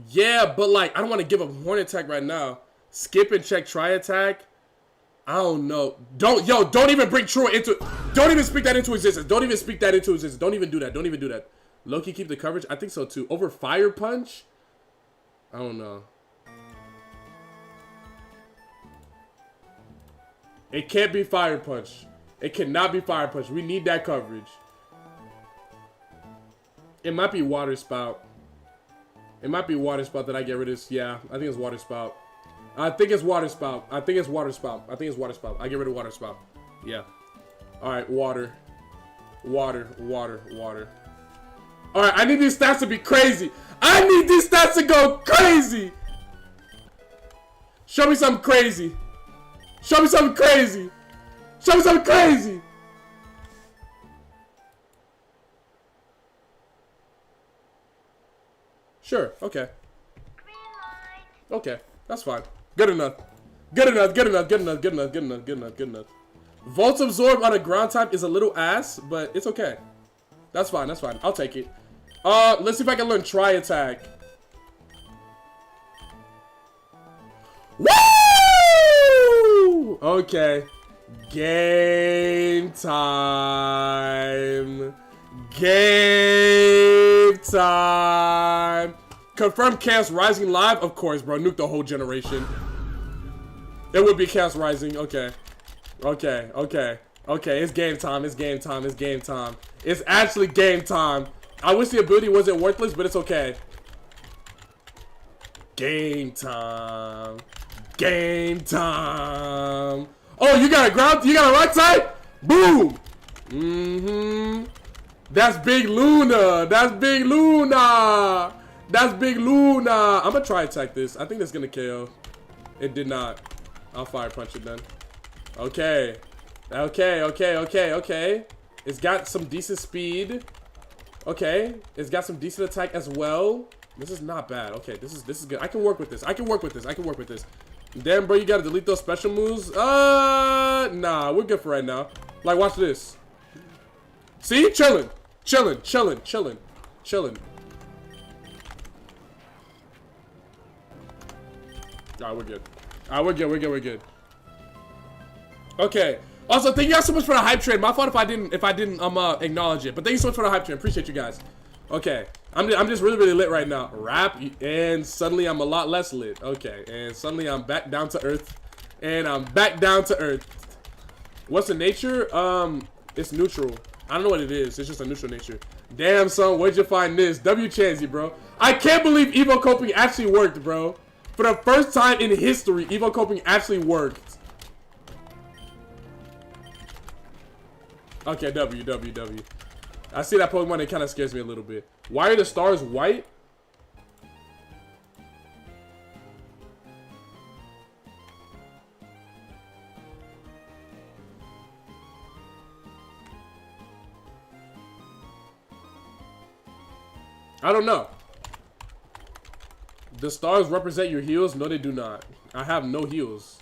Yeah, but like I don't want to give up Horn Attack right now. Skip and check Tri Attack. I don't know. Don't even bring True into it. Don't even speak that into existence. Don't even speak that into existence. Don't even do that. Loki keep the coverage. I think so too. Over Fire Punch. I don't know. It can't be Fire Punch. It cannot be Fire Punch. We need that coverage. It might be Water Spout. It might be Water Spout that I get rid of this. Yeah, I think it's Water Spout. I think it's Water Spout. I get rid of Water Spout. Yeah. Alright, water. Alright, I need these stats to be crazy. I need these stats to go crazy. Show me something crazy. Sure, okay. Okay, that's fine. Good enough. Good enough, good enough, good enough, good enough, good enough, good enough, good enough. Volts absorb on a ground type is a little ass, but it's okay. That's fine, that's fine. I'll take it. Let's see if I can learn Tri Attack. Woo! Okay. Game time. Game time. Confirm Chaos Rising live? Of course, bro. Nuke the whole generation. It would be Chaos Rising. Okay. Okay. Okay. Okay. It's game time. It's game time. It's game time. It's actually game time. I wish the ability wasn't worthless, but it's okay. Game time. Game time. Oh, you got a ground? You got a rock type? Boom. Mm-hmm. That's Big Luna. That's Big Luna. That's Big Luna. I'm gonna try attack this. I think that's gonna KO. It did not. I'll fire punch it then. Okay. Okay, okay, okay, okay. It's got some decent speed. Okay. It's got some decent attack as well. This is not bad. Okay, this is good. I can work with this. I can work with this. I can work with this. Damn, bro, you gotta delete those special moves. Nah, we're good for right now. Like, watch this. See? Chilling. Chilling, chilling, chilling, chilling. Alright, we're good. Alright, we're good, we're good, we're good. Okay. Also, thank you guys so much for the hype train. My fault if I didn't acknowledge it. But thank you so much for the hype train. Appreciate you guys. Okay. I'm just really, really lit right now. Rap, and suddenly I'm a lot less lit. Okay. And suddenly I'm back down to earth. And I'm back down to earth. What's the nature? It's neutral. I don't know what it is. It's just a neutral nature. Damn, son, where'd you find this? W Chansey, bro. I can't believe Evo Coping actually worked, bro. For the first time in history, Evo Coping actually worked. Okay, W. I see that Pokemon, it kind of scares me a little bit. Why are the stars white? I don't know. The stars represent your heels? No, they do not. I have no heels.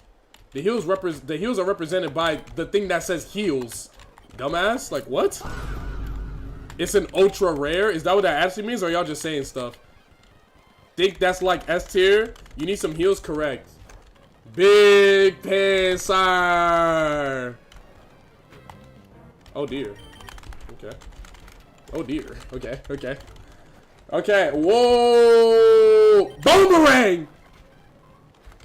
The heels are represented by the thing that says heels. Dumbass? Like, what? It's an ultra rare? Is that what that actually means, or y'all just saying stuff? Think that's like S tier? You need some heels? Correct. Big Pissar. Oh dear. Okay. Oh dear. Okay, okay. Okay, whoa! Boomerang!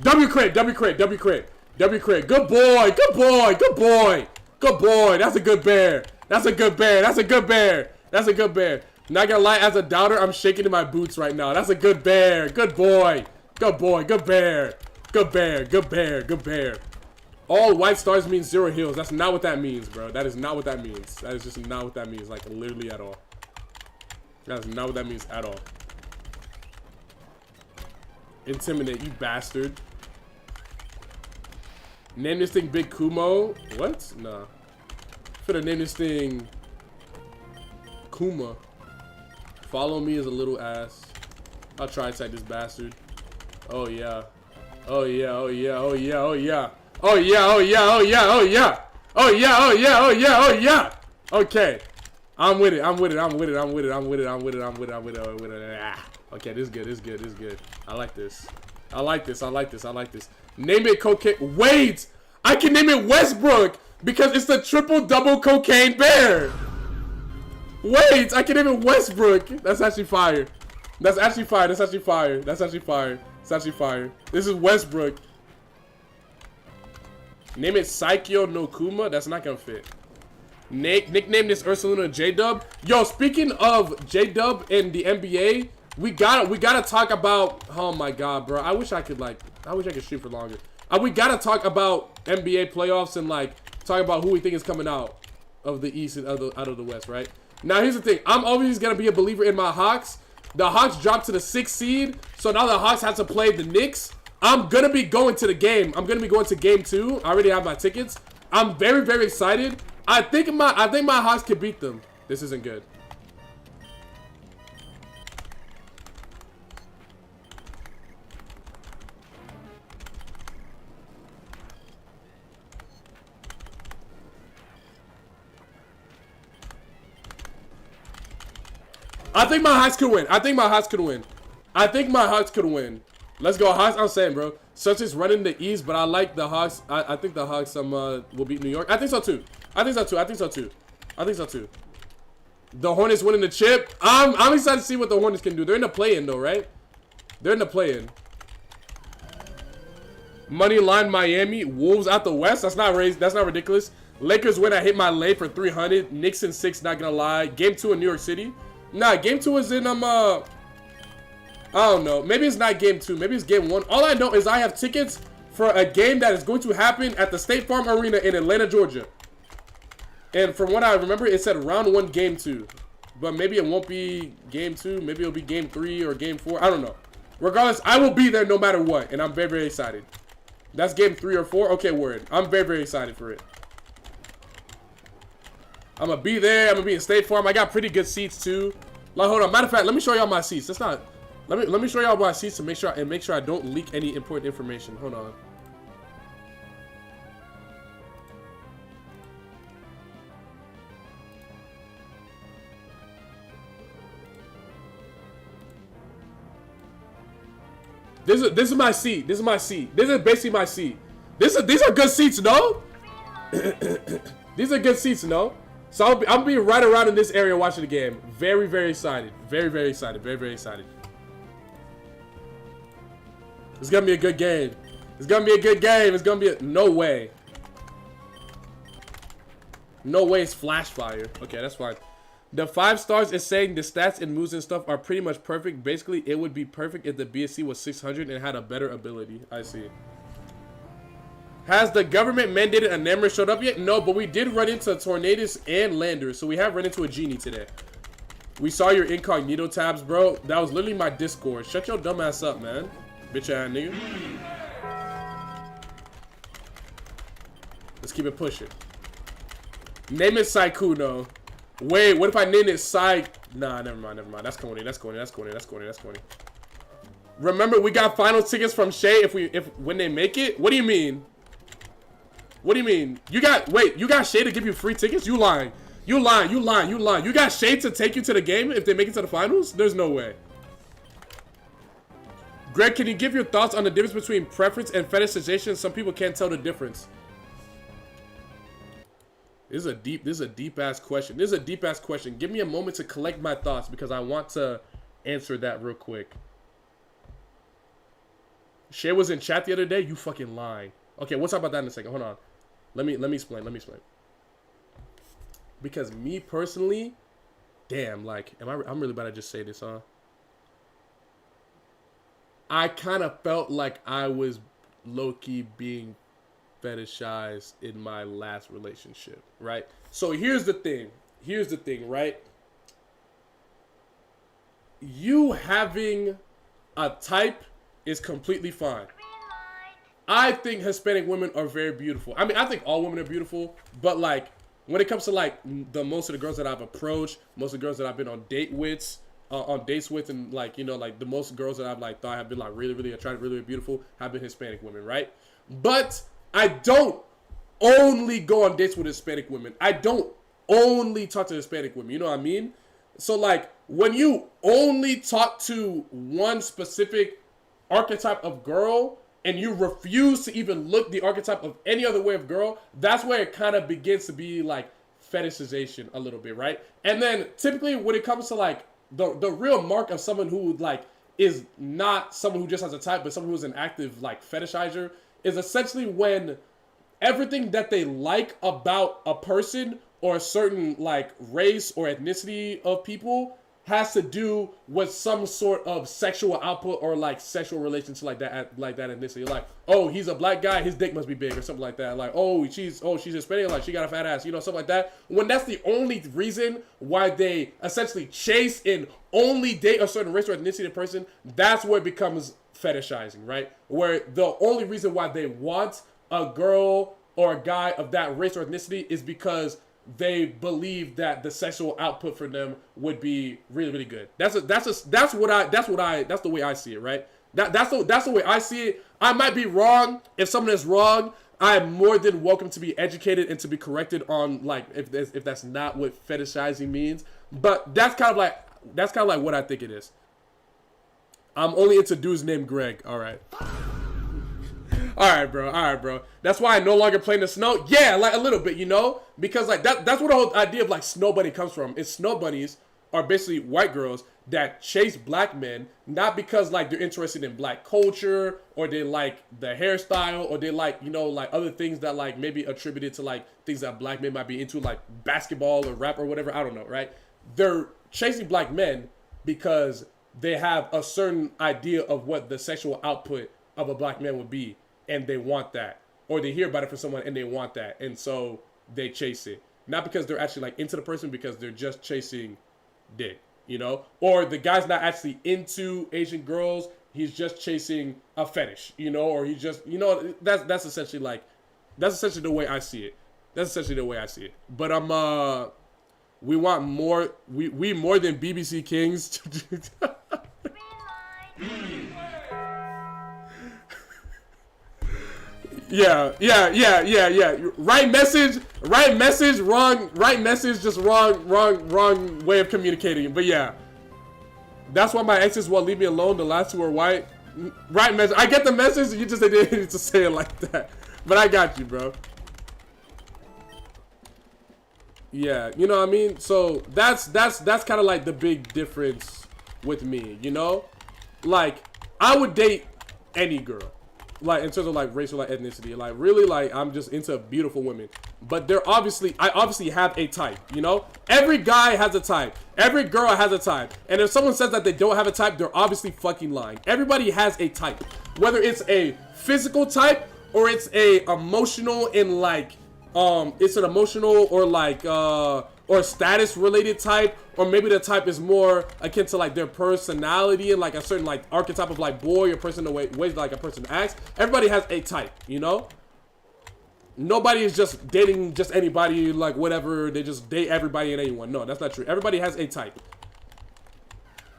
W crit, W crit, W crit, W crit. Good boy, good boy, good boy. Good boy, that's a good bear. That's a good bear, that's a good bear. That's a good bear. Not gonna lie, as a doubter, I'm shaking in my boots right now. That's a good bear. Good boy. Good boy. Good bear. Good bear. Good bear. Good bear. All white stars mean 0 heals. That's not what that means, bro. That is not what that means. That is just not what that means. Like, literally at all. That is not what that means at all. Intimidate, you bastard. Name this thing Big Kumo. What? Nah. Finna name this thing Kuma. Follow me is a little ass. I'll try to attack this bastard. Oh yeah. Oh yeah, oh yeah, oh yeah, oh yeah. Oh yeah, oh yeah, oh yeah, oh yeah. Oh yeah, oh yeah, oh yeah, oh yeah. Okay. I'm with it, I'm with it, I'm with it, I'm with it, I'm with it, I'm with it, I'm with it, I'm with it, I'm with it. Ah. Okay, this is good, this is good, this is good. I like this. I like this, I like this, I like this. Name it cocaine. Wait! I can name it Westbrook because it's the triple-double cocaine bear. Wait, I can name it Westbrook. That's actually fire. That's actually fire. That's actually fire. That's actually fire. That's actually fire. This is Westbrook. Name it Psycho no Kuma. That's not gonna fit. Nickname this Ursaluna J-Dub. Yo, speaking of J-Dub in the NBA, we gotta talk about. Oh my god, bro. I wish I could stream for longer. We gotta talk about NBA playoffs and like talk about who we think is coming out of the East and out of the West, right? Now, here's the thing. I'm always going to be a believer in my Hawks. The Hawks dropped to the 6th seed, so now the Hawks have to play the Knicks. I'm going to be going to the game. I'm going to be going to game 2. I already have my tickets. I'm very, very excited. I think my Hawks can beat them. This isn't good. I think my Hawks could win. I think my Hawks could win. I think my Hawks could win. Let's go Hawks. I'm saying, bro. Celtics running the East, but I like the Hawks. I think the Hawks will beat New York. I think so too. I think so too. I think so too. I think so too. The Hornets winning the chip. I'm excited to see what the Hornets can do. They're in the play-in though, right? They're in the play-in. Money line Miami. Wolves out the West. That's not raised. That's not ridiculous. Lakers win. I hit my lay for 300. Knicks in 6. Not gonna lie. Game 2 in New York City. Nah, game 2 is in I don't know. Maybe it's not game 2. Maybe it's game 1. All I know is I have tickets for a game that is going to happen at the State Farm Arena in Atlanta, Georgia. And from what I remember, it said round 1, game 2. But maybe it won't be game 2. Maybe it'll be game 3 or game 4. I don't know. Regardless, I will be there no matter what. And I'm very, very excited. That's game 3 or 4. Okay, word. I'm very, very excited for it. I'm going to be there. I'm going to be in State Farm. I got pretty good seats, too. Like, hold on. Matter of fact, let me show y'all my seats. That's not... Let me show y'all my seats to make sure I don't leak any important information. Hold on. This is my seat. This is my seat. This is basically my seat. These are good seats, no? These are good seats, no? So I'll be right around in this area watching the game. Very, very excited. Very, very excited. Very, very excited. It's gonna be a good game. It's gonna be a good game. It's gonna be a... No way. No way it's flash fire. Okay, that's fine. The 5 stars is saying the stats and moves and stuff are pretty much perfect. Basically, it would be perfect if the BSC was 600 and had a better ability. I see. Has the government mandated a Namor showed up yet? No, but we did run into Tornadus and Landers. So we have run into a genie today. We saw your incognito tabs, bro. That was literally my Discord. Shut your dumb ass up, man. Bitch ass nigga. Let's keep it pushing. Name it Syuno. Wait, what if I name it Psy? Nah, never mind, never mind. That's corny. That's corny. That's corny. That's corny. That's corny. Remember, we got final tickets from Shay when they make it. What do you mean? What do you mean? You got Shay to give you free tickets? You lying? You lying? You lying? You lying? You got Shay to take you to the game if they make it to the finals? There's no way. Greg, can you give your thoughts on the difference between preference and fetishization? Some people can't tell the difference. This is a deep ass question. This is a deep ass question. Give me a moment to collect my thoughts because I want to answer that real quick. Shay was in chat the other day. You fucking lying. Okay, we'll talk about that in a second. Hold on. Let me explain. Let me explain. Because me personally, damn, like, I'm really about to just say this, huh? I kind of felt like I was low-key being fetishized in my last relationship, right? So here's the thing. Here's the thing, right? You having a type is completely fine. I think Hispanic women are very beautiful. I mean, I think all women are beautiful, but like when it comes to like most of the girls that I've approached, most of the girls that I've been on dates with, and like, you know, like the most girls that I've like thought have been like really, really attractive, really, really beautiful have been Hispanic women, right? But I don't only go on dates with Hispanic women. I don't only talk to Hispanic women. You know what I mean? So like when you only talk to one specific archetype of girl and you refuse to even look the archetype of any other way of girl, that's where it kind of begins to be like fetishization a little bit, right? And then typically when it comes to like the real mark of someone who like is not someone who just has a type, but someone who's an active like fetishizer is essentially when everything that they like about a person or a certain like race or ethnicity of people has to do with some sort of sexual output or like sexual relation to like that ethnicity. Like, oh, he's a black guy, his dick must be big or something like that. Like, oh, she's Hispanic, like she got a fat ass, you know, something like that. When that's the only reason why they essentially chase and only date a certain race or ethnicity of person, that's where it becomes fetishizing, right? Where the only reason why they want a girl or a guy of that race or ethnicity is because they believe that the sexual output for them would be really, really good. That's the way I see it, right? That's the way I see it. I might be wrong. If someone is wrong, I'm more than welcome to be educated and to be corrected on like if that's not what fetishizing means. But that's kind of like That's kind of like what I think it is. I'm only into dudes named Greg. All right. All right, bro. All right, bro. That's why I no longer play in the snow. Yeah, like a little bit, you know? Because like that's where the whole idea of like snow bunny comes from. It's snow bunnies are basically white girls that chase black men, not because like they're interested in black culture or they like the hairstyle or they like, you know, like other things that like maybe attributed to like things that black men might be into, like basketball or rap or whatever. I don't know, right? They're chasing black men because they have a certain idea of what the sexual output of a black man would be, and they want that, or they hear about it from someone and they want that, and so they chase it, not because they're actually like into the person, because they're just chasing dick, you know? Or the guy's not actually into Asian girls, he's just chasing a fetish, you know? Or he just, you know, that's essentially like, that's essentially the way I see it. That's essentially the way I see it. But we want more, we more than BBC Kings. Yeah. Right message, wrong, right message, just wrong way of communicating. But yeah, that's why my exes won't leave me alone. The last two are white. Right message. I get the message. You just didn't need to say it like that. But I got you, bro. Yeah, you know what I mean? So that's kind of like the big difference with me, you know? Like, I would date any girl. Like, in terms of like racial, like ethnicity, like really, like I'm just into beautiful women. But I obviously have a type, you know? Every guy has a type. Every girl has a type. And if someone says that they don't have a type, they're obviously fucking lying. Everybody has a type. Whether it's a physical type or it's a emotional and like, it's an emotional or like, or status related type, or maybe the type is more akin to like their personality and like a certain like archetype of like boy or person, the ways like a person acts. Everybody has a type, you know? Nobody is just dating just anybody, like whatever, they just date everybody and anyone. No, that's not true. Everybody has a type.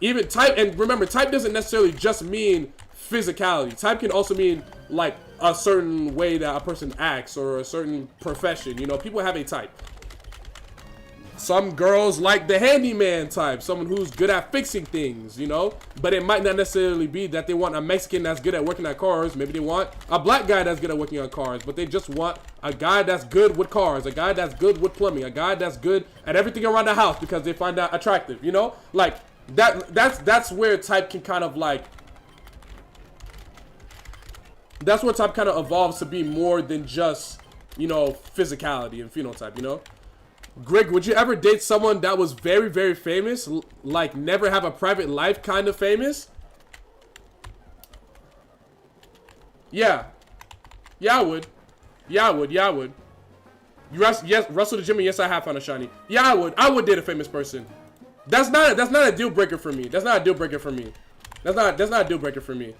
Even type, and remember, type doesn't necessarily just mean physicality. Type can also mean like a certain way that a person acts or a certain profession, you know? People have a type. Some girls like the handyman type, someone who's good at fixing things, you know? But it might not necessarily be that they want a Mexican that's good at working on cars. Maybe they want a black guy that's good at working on cars, but they just want a guy that's good with cars, a guy that's good with plumbing, a guy that's good at everything around the house because they find that attractive, you know? Like, that's where type can kind of like, that's where type kind of evolves to be more than just, you know, physicality and phenotype, you know? Greg, would you ever date someone that was very, very famous? Like, never have a private life kind of famous? Yeah. Yeah, I would. Yeah, I would. Yeah, I would. Yes, Russell the Jimmy, yes, I have found a shiny. Yeah, I would. I would date a famous person. That's not a deal breaker for me. That's not a deal breaker for me. That's not a deal breaker for me.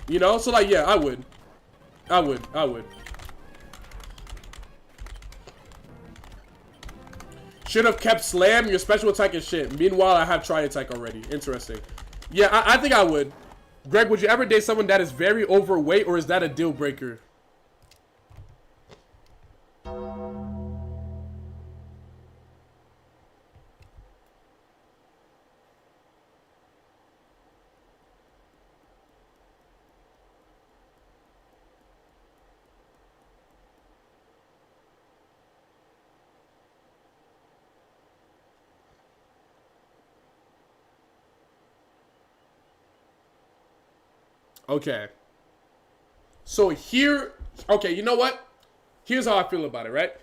You know? So, like, yeah, I would. I would. Should have kept slam, your special attack is shit. Meanwhile, I have tri-attack already. Interesting. Yeah, I think I would. Greg, would you ever date someone that is very overweight, or is that a deal breaker? Okay. So here, okay, you know what? Here's how I feel about it, right?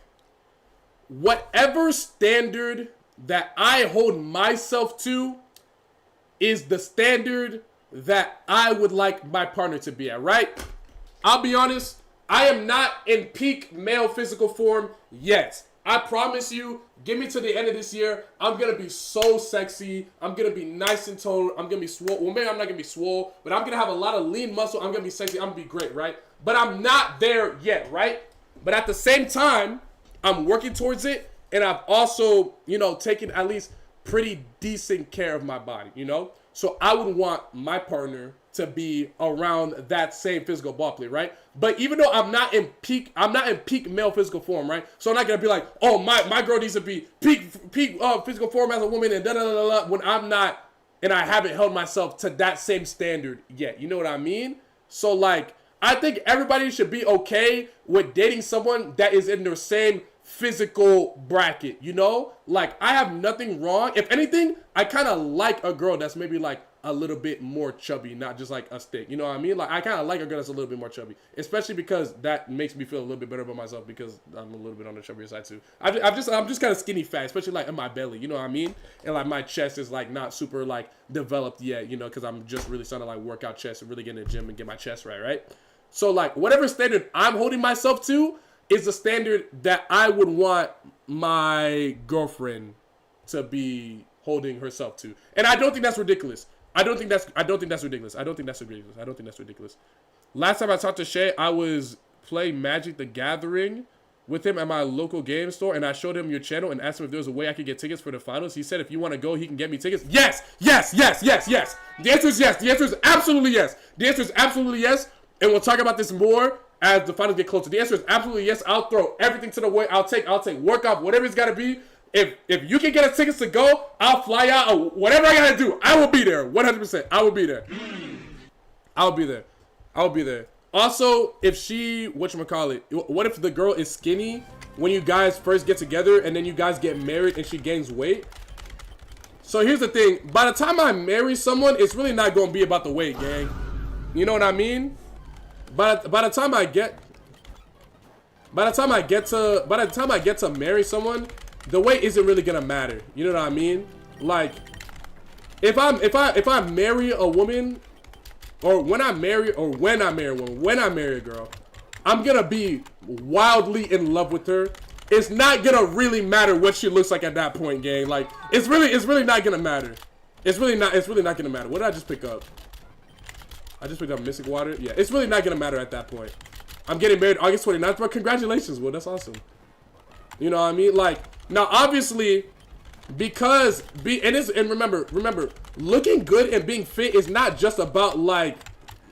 Whatever standard that I hold myself to is the standard that I would like my partner to be at, right? I'll be honest, I am not in peak male physical form yet. I promise you, give me to the end of this year, I'm going to be so sexy. I'm going to be nice and toned. I'm going to be swole. Well, maybe I'm not going to be swole, but I'm going to have a lot of lean muscle. I'm going to be sexy. I'm going to be great, right? But I'm not there yet, right? But at the same time, I'm working towards it. And I've also, you know, taken at least pretty decent care of my body, you know? So I would want my partner to be around that same physical ball play, right? But even though I'm not in peak male physical form, right? So I'm not gonna be like, oh, my girl needs to be peak physical form as a woman and da da da da when I'm not, and I haven't held myself to that same standard yet. You know what I mean? So like, I think everybody should be okay with dating someone that is in their same physical bracket, you know? Like, I have nothing wrong. If anything, I kind of like a girl that's maybe like a little bit more chubby, not just like a stick. You know what I mean? Like, I kind of like a girl that's a little bit more chubby, especially because that makes me feel a little bit better about myself because I'm a little bit on the chubbier side too. I'm just kind of skinny fat, especially like in my belly. You know what I mean? And like my chest is like not super like developed yet, you know, because I'm just really starting to like work out chest and really get in the gym and get my chest right? So like whatever standard I'm holding myself to is the standard that I would want my girlfriend to be holding herself to. And I don't think that's ridiculous. I don't think that's ridiculous. Last time I talked to Shay, I was playing Magic the Gathering with him at my local game store, and I showed him your channel and asked him if there was a way I could get tickets for the finals. He said if you want to go, he can get me tickets. Yes. The answer is yes. The answer is absolutely yes. And we'll talk about this more as the finals get closer. The answer is absolutely yes. I'll throw everything to the way. I'll take work off, whatever it's got to be. If you can get us tickets to go, I'll fly out or whatever I gotta do. I will be there, 100%. I will be there. Also, if she, whatchamacallit, what if the girl is skinny when you guys first get together and then you guys get married and she gains weight? So here's the thing. By the time I marry someone, it's really not gonna be about the weight, gang. You know what I mean? By the time I get to marry someone, the weight isn't really gonna matter. You know what I mean? Like, if I marry a woman, or when I marry a girl, I'm gonna be wildly in love with her. It's not gonna really matter what she looks like at that point, gang. Like, it's really not gonna matter. It's really not gonna matter. What did I just pick up? I just picked up Mystic Water. Yeah, it's really not gonna matter at that point. I'm getting married August 29th, bro. Congratulations, Will. That's awesome. You know what I mean? Like, now obviously, because remember, looking good and being fit is not just about like,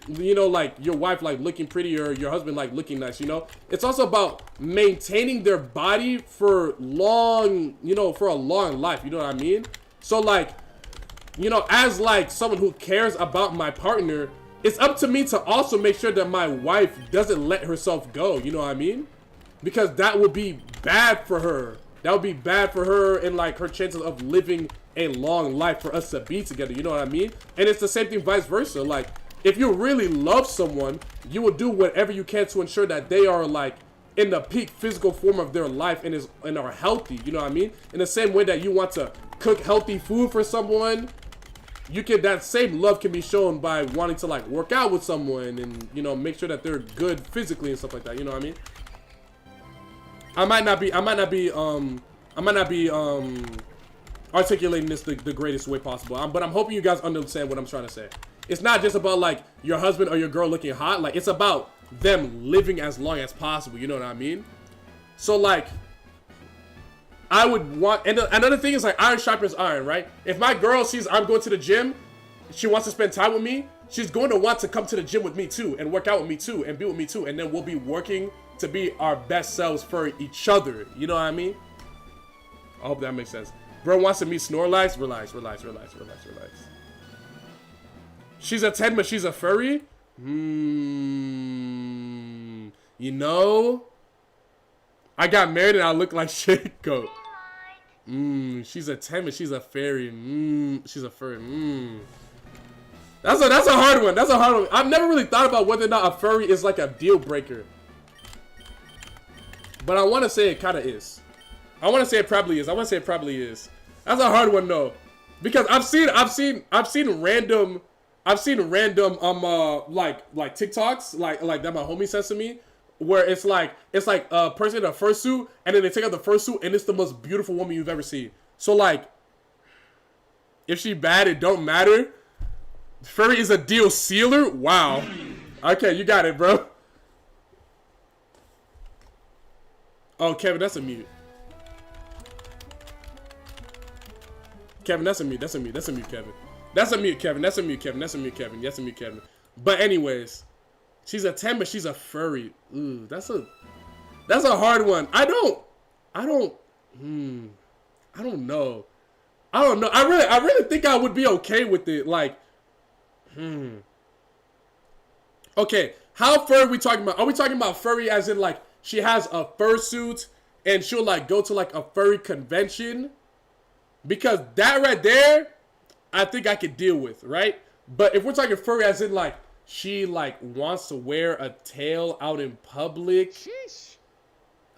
you know, like your wife like looking pretty or your husband like looking nice, you know? It's also about maintaining their body for long, you know, for a long life, you know what I mean? So like, you know, as like someone who cares about my partner, it's up to me to also make sure that my wife doesn't let herself go, you know what I mean? Because that would be bad for her. That would be bad for her and like her chances of living a long life for us to be together. You know what I mean? And it's the same thing vice versa. Like, if you really love someone, you will do whatever you can to ensure that they are like in the peak physical form of their life and are healthy. You know what I mean? In the same way that you want to cook healthy food for someone, that same love can be shown by wanting to like work out with someone and, you know, make sure that they're good physically and stuff like that. You know what I mean? I might not be articulating this the greatest way possible. But I'm hoping you guys understand what I'm trying to say. It's not just about like your husband or your girl looking hot. Like, it's about them living as long as possible. You know what I mean? So like, I would want, and another thing is like iron sharpens iron, right? If my girl sees I'm going to the gym, she wants to spend time with me, she's going to want to come to the gym with me too and work out with me too and be with me too. And then we'll be working to be our best selves for each other. You know what I mean? I hope that makes sense. Bro wants to meet Snorlax. Relax. She's a 10, but she's a furry? You know? I got married and I look like shit goat. She's a 10, but she's a fairy. She's a furry. That's a hard one. I've never really thought about whether or not a furry is like a deal breaker. But I want to say it kind of is. I want to say it probably is. That's a hard one though, because I've seen random like TikToks like that my homie sends to me, where it's like a person in a fursuit and then they take out the fursuit and it's the most beautiful woman you've ever seen. So like, if she bad, it don't matter. Furry is a deal sealer. Wow. Okay, you got it, bro. Oh, Kevin, that's a mute. Kevin, that's a mute, Kevin. That's a mute, Kevin. That's a mute, Kevin. That's a mute, Kevin. That's a mute, Kevin. But anyways, she's a 10, but she's a furry. Ooh, that's a hard one. I don't know. I really think I would be okay with it. Like, Okay, how furry are we talking about? Are we talking about furry as in like she has a fursuit and she'll like go to like a furry convention? Because that right there, I think I could deal with, right? But if we're talking furry as in like she like wants to wear a tail out in public, Sheesh.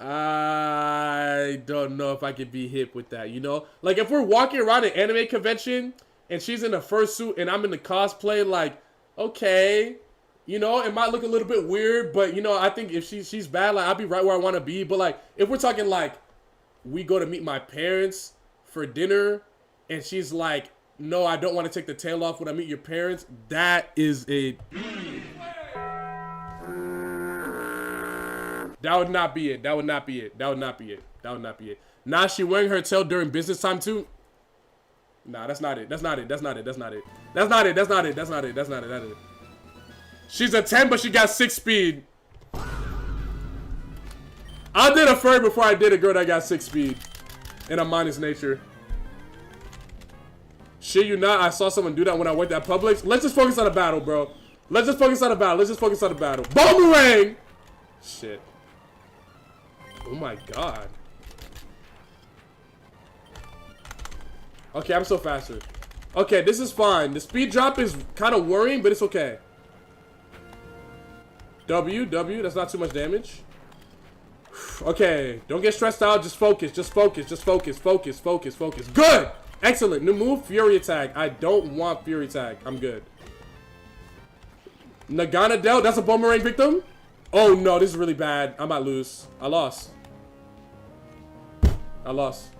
I don't know if I could be hip with that, you know? Like if we're walking around an anime convention and she's in a fursuit and I'm in the cosplay, like, okay, you know, it might look a little bit weird, but you know, I think if she's bad, like I'll be right where I want to be. But like if we're talking like we go to meet my parents for dinner and she's like, no, I don't want to take the tail off when I meet your parents, that is a... That would not be it. That would not be it. That would not be it. That would not be it. Now she wearing her tail during business time too? Nah, that's not it. That's not it. That's not it. That's not it. That's not it. That's not it. That's not it. That's not it. That's it. She's a 10, but she got 6 speed. I did a furry before I did a girl that got 6 speed. And a minus nature. Shit you not, I saw someone do that when I worked at Publix. Let's just focus on the battle, bro. Let's just focus on the battle. Let's just focus on the battle. Boomerang! Shit. Oh my god. Okay, I'm so faster. Okay, this is fine. The speed drop is kind of worrying, but it's okay. W, that's not too much damage. Okay, don't get stressed out. Just focus, just focus, just focus, focus, focus, focus. Good! Excellent. New move, Fury Attack. I don't want Fury Attack. I'm good. Nagana dealt. That's a boomerang victim? Oh no, this is really bad. I might lose. I lost. I lost.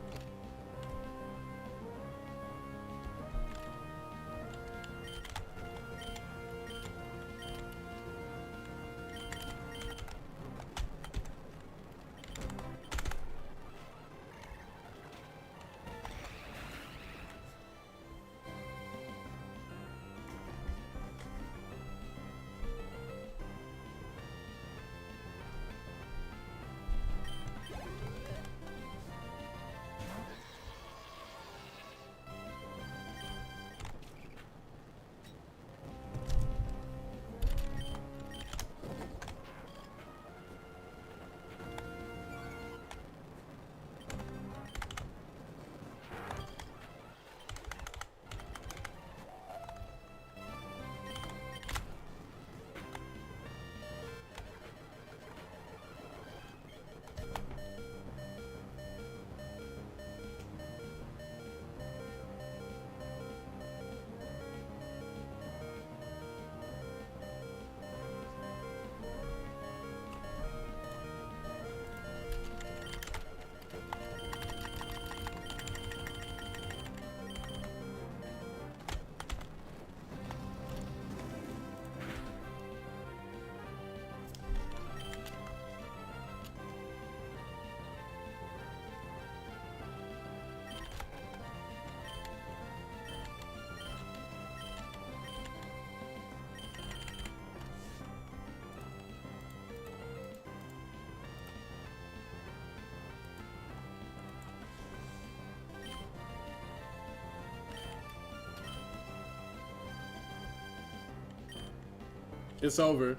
It's over.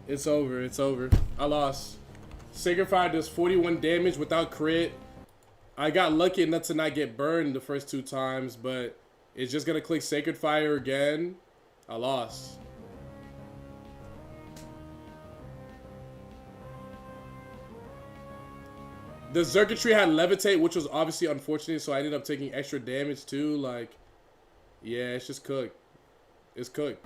It's over. It's over. I lost. Sacred Fire does 41 damage without crit. I got lucky enough to not get burned the first 2 times, but it's just gonna click Sacred Fire again. I lost. The circuitry had levitate, which was obviously unfortunate, so I ended up taking extra damage too. Like, yeah, it's just cooked. It's cooked.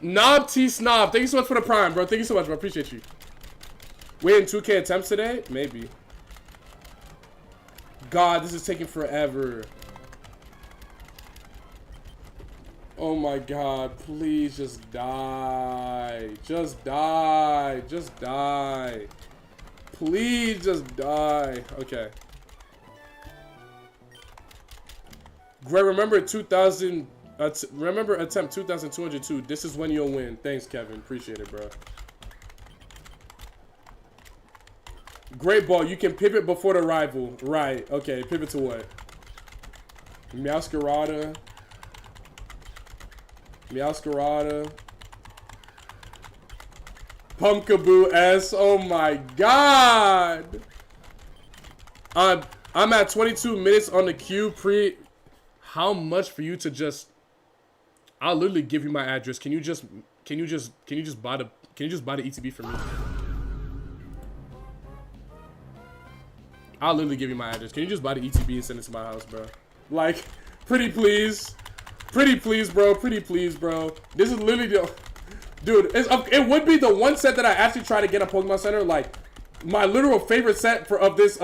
Knob T Snob. Thank you so much for the prime, bro. Thank you so much, bro. Appreciate you. We in 2K attempts today? Maybe. God, this is taking forever. Oh my God, please just die. Just die. Just die. Please just die. Okay. Greg, remember 2000. Remember attempt 2202. This is when you'll win. Thanks, Kevin. Appreciate it, bro. Great ball. You can pivot before the rival. Right. Okay. Pivot to what? Meowscarada. Meowscarada. Pumpkaboo S. Oh my God. I'm at 22 minutes on the queue. How much for you to just? I'll literally give you my address. Can you just buy the ETB for me? I'll literally give you my address. Can you just buy the ETB and send it to my house, bro? Like, pretty please. Pretty please, bro. Pretty please, bro. This is literally the... Dude, it would be the one set that I actually try to get at Pokemon Center. Like, my literal favorite set of this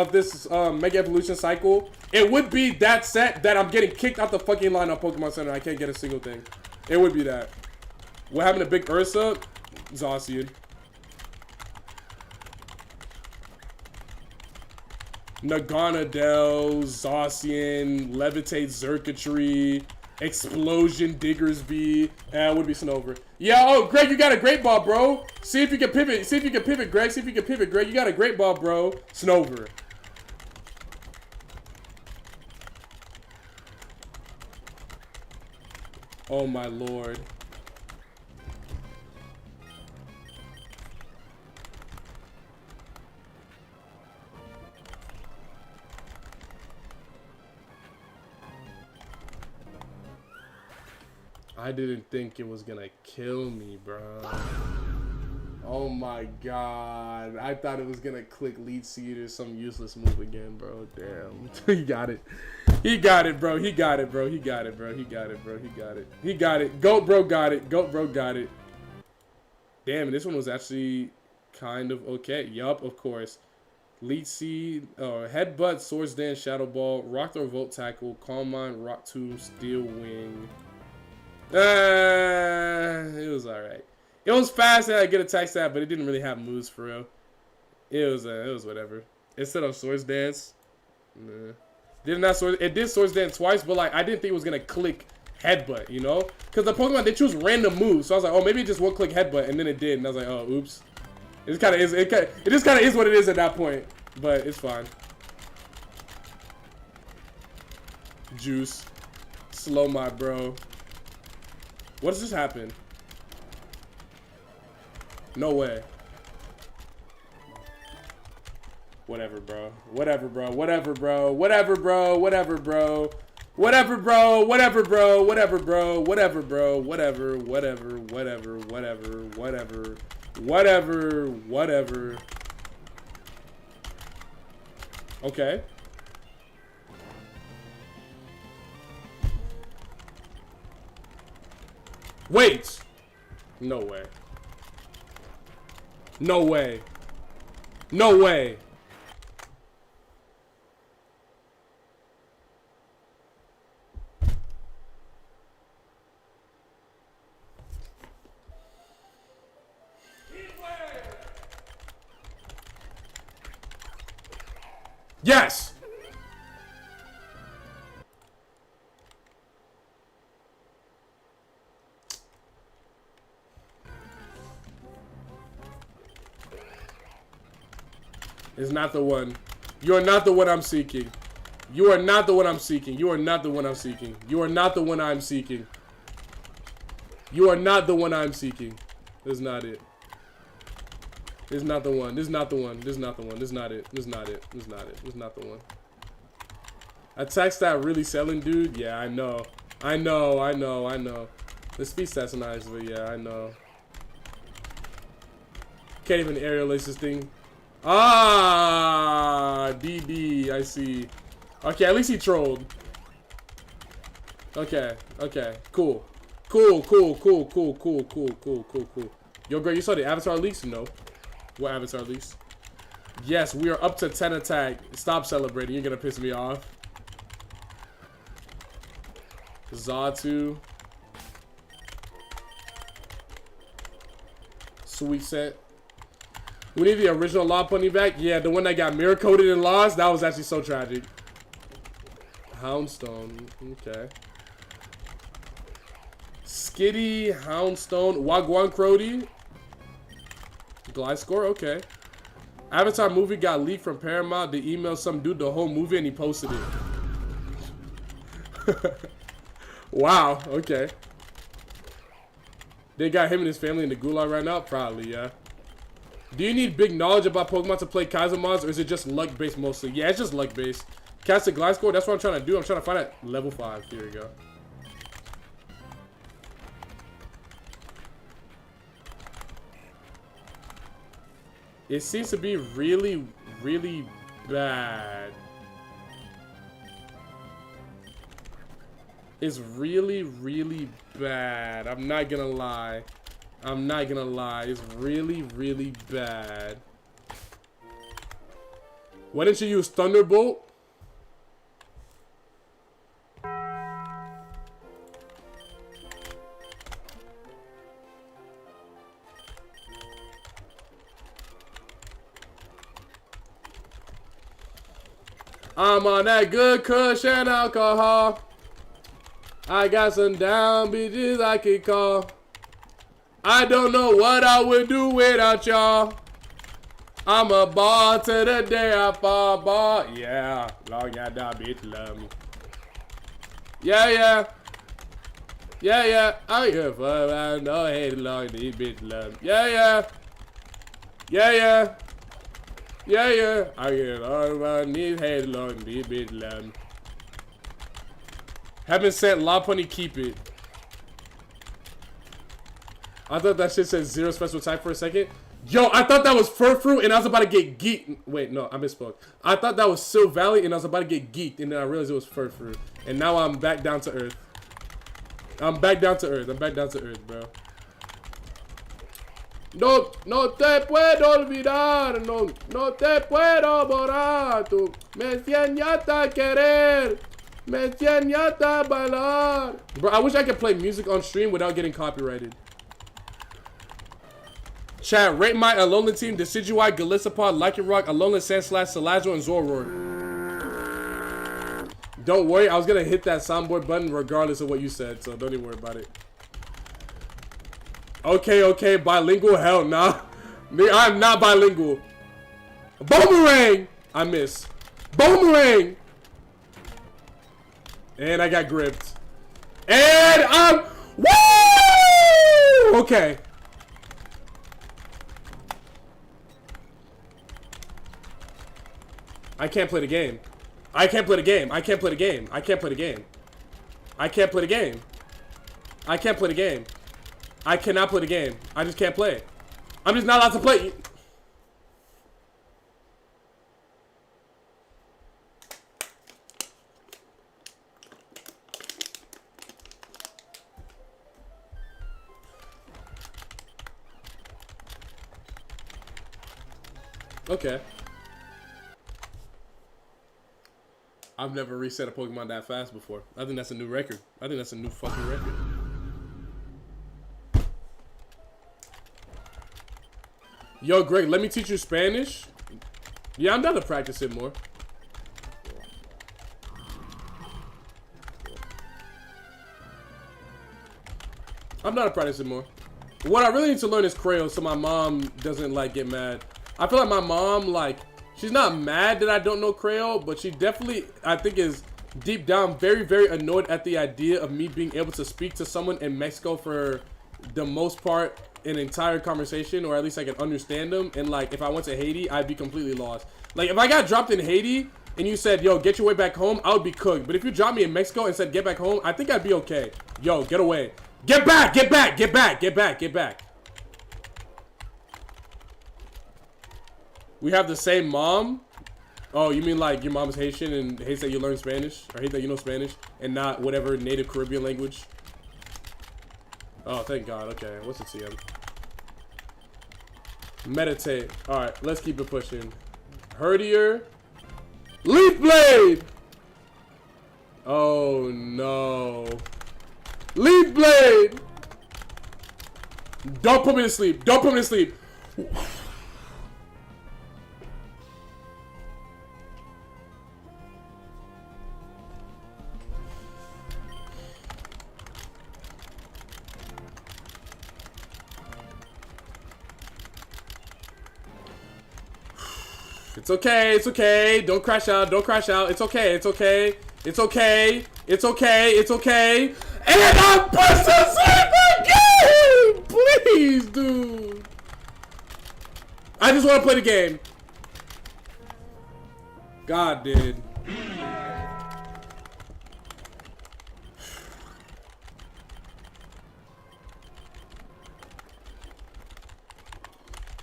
Mega Evolution cycle. It would be that set that I'm getting kicked out the fucking line on Pokemon Center. I can't get a single thing. It would be that. What happened to Big Ursa? Zacian. Naganadel, Zacian, Levitate Zerkatry, Explosion, Diggersby. It would be Snover. Yeah, oh, Greg, you got a great ball, bro. See if you can pivot. See if you can pivot, Greg. See if you can pivot, Greg. You got a great ball, bro. Snover. Oh, my Lord. I didn't think it was gonna kill me, bro. Oh my God. I thought it was gonna click lead seed or some useless move again, bro. Damn. He got it. He got it, bro. He got it, bro. He got it, bro. He got it, bro. He got it. He got it. Goat bro got it. Goat bro got it. Damn, this one was actually kind of okay. Yup, of course. Lead seed, headbutt, swords dance, shadow ball, rock throw, volt tackle, calm mind, rock tomb, steel wing. It was alright. It was fast and I get attack stat, but it didn't really have moves for real. It was whatever. Instead of swords dance, nah. It did swords dance twice, but like I didn't think it was gonna click headbutt, you know? Because the Pokemon, they choose random moves, so I was like, oh, maybe it just won't click headbutt, and then it did, and I was like, oh, oops. It just kind of is what it is at that point, but it's fine. Juice, slow my bro. What does this happen? No way. Whatever, bro. Whatever, bro. Whatever, bro. Whatever, bro. Whatever, bro. Whatever, bro. Whatever, bro. Whatever, bro. Whatever, bro. Whatever. Whatever. Whatever. Whatever. Whatever. Whatever. Whatever. Okay. Wait! No way. No way. No way. Yes! Is not the one. You are not the one I'm seeking. You are not the one I'm seeking. You are not the one I'm seeking. You are not the one I'm seeking. You are not the one I'm seeking. This is not it. This is not the one. This is not the one. This is not the one. This is not it. This is not it. This is not it. This is not the one. Attack stat really selling, dude? Yeah, I know. I know. I know. I know. The speed stat's nice, but yeah, I know. Can't even aerial lace this thing. Ah, DD, I see. Okay, at least he trolled. Okay, okay, cool. Cool. Yo, Greg, you saw the Avatar leaks? No. What Avatar leaks? Yes, we are up to 10 attack. Stop celebrating. You're gonna piss me off. Zatu. Sweet set. We need the original Law Pony back. Yeah, the one that got mirror coded and lost. That was actually so tragic. Houndstone. Okay. Skitty, Houndstone, Wagwan Crody. Gliscor, okay. Avatar movie got leaked from Paramount. They emailed some dude the whole movie and he posted it. Wow, okay. They got him and his family in the gulag right now? Probably, yeah. Do you need big knowledge about Pokemon to play Kaizo mods, or is it just luck-based mostly? Yeah, it's just luck-based. Cast a Gliscor, that's what I'm trying to do. I'm trying to find at level 5. Here we go. It seems to be really, really bad. It's really, really bad. I'm not gonna lie. I'm not gonna lie. It's really, really bad. Why didn't you use Thunderbolt? I'm on that good kush and alcohol. I got some down bitches I can call. I don't know what I would do without y'all. I'm a ball to the day I fall, ball. Yeah, long as that bitch love me. Yeah. I give fuck, I know hate long these bitch love me. Yeah. I get all my knees hate long these bitch love me. Haven't sent Lopunny, keep it. I thought that shit said 0 special type for a second. Yo, I thought that was Furfru and I was about to get geeked. Wait, no, I misspoke. I thought that was Sil Valley and I was about to get geeked and then I realized it was Furfru. And now I'm back down to earth. I'm back down to earth, bro. No te puedo olvidar, no te puedo borrar. Tú me enseñaste a querer. Me enseñaste a bailar. Bro, I wish I could play music on stream without getting copyrighted. Chat, rate my Alolan team: Decidueye, Golisopod, Lycanroc, Alolan Sandslash, Salazzle, and Zoroark. Don't worry, I was gonna hit that soundboard button regardless of what you said, so don't even worry about it. Okay, bilingual? Hell nah. I'm not bilingual. Boomerang! I miss. Boomerang! And I got gripped. And I'm... Woo! Okay. I can't play the game. I cannot play the game. I can't play the game. I just can't play. I'm just not allowed to play. Okay. I've never reset a Pokemon that fast before. I think that's a new record. I think that's a new fucking record. Yo, Greg, let me teach you Spanish. Yeah, I'm down to practice it more. I'm down to practice it more. What I really need to learn is Creole so my mom doesn't, like, get mad. I feel like my mom, like, she's not mad that I don't know Creole, but she definitely, I think, is deep down very, very annoyed at the idea of me being able to speak to someone in Mexico for the most part, an entire conversation, or at least I can understand them. And like, if I went to Haiti, I'd be completely lost. Like, if I got dropped in Haiti and you said, yo, get your way back home, I would be cooked. But if you dropped me in Mexico and said, get back home, I think I'd be okay. Yo, get away. Get back, get back, get back, get back, get back. We have the same mom? Oh, you mean like your mom's Haitian and hates that you learn Spanish? Or hates that you know Spanish and not whatever native Caribbean language? Oh, thank God. Okay, what's the TM? Meditate. Alright, let's keep it pushing. Herdier. Leaf Blade! Oh, no. Leaf Blade! Don't put me to sleep. Don't put me to sleep. It's okay, it's okay. Don't crash out, don't crash out. It's okay, it's okay. It's okay, it's okay, it's okay. And I'm pushed to sleep again! Please, dude. I just want to play the game. God, dude.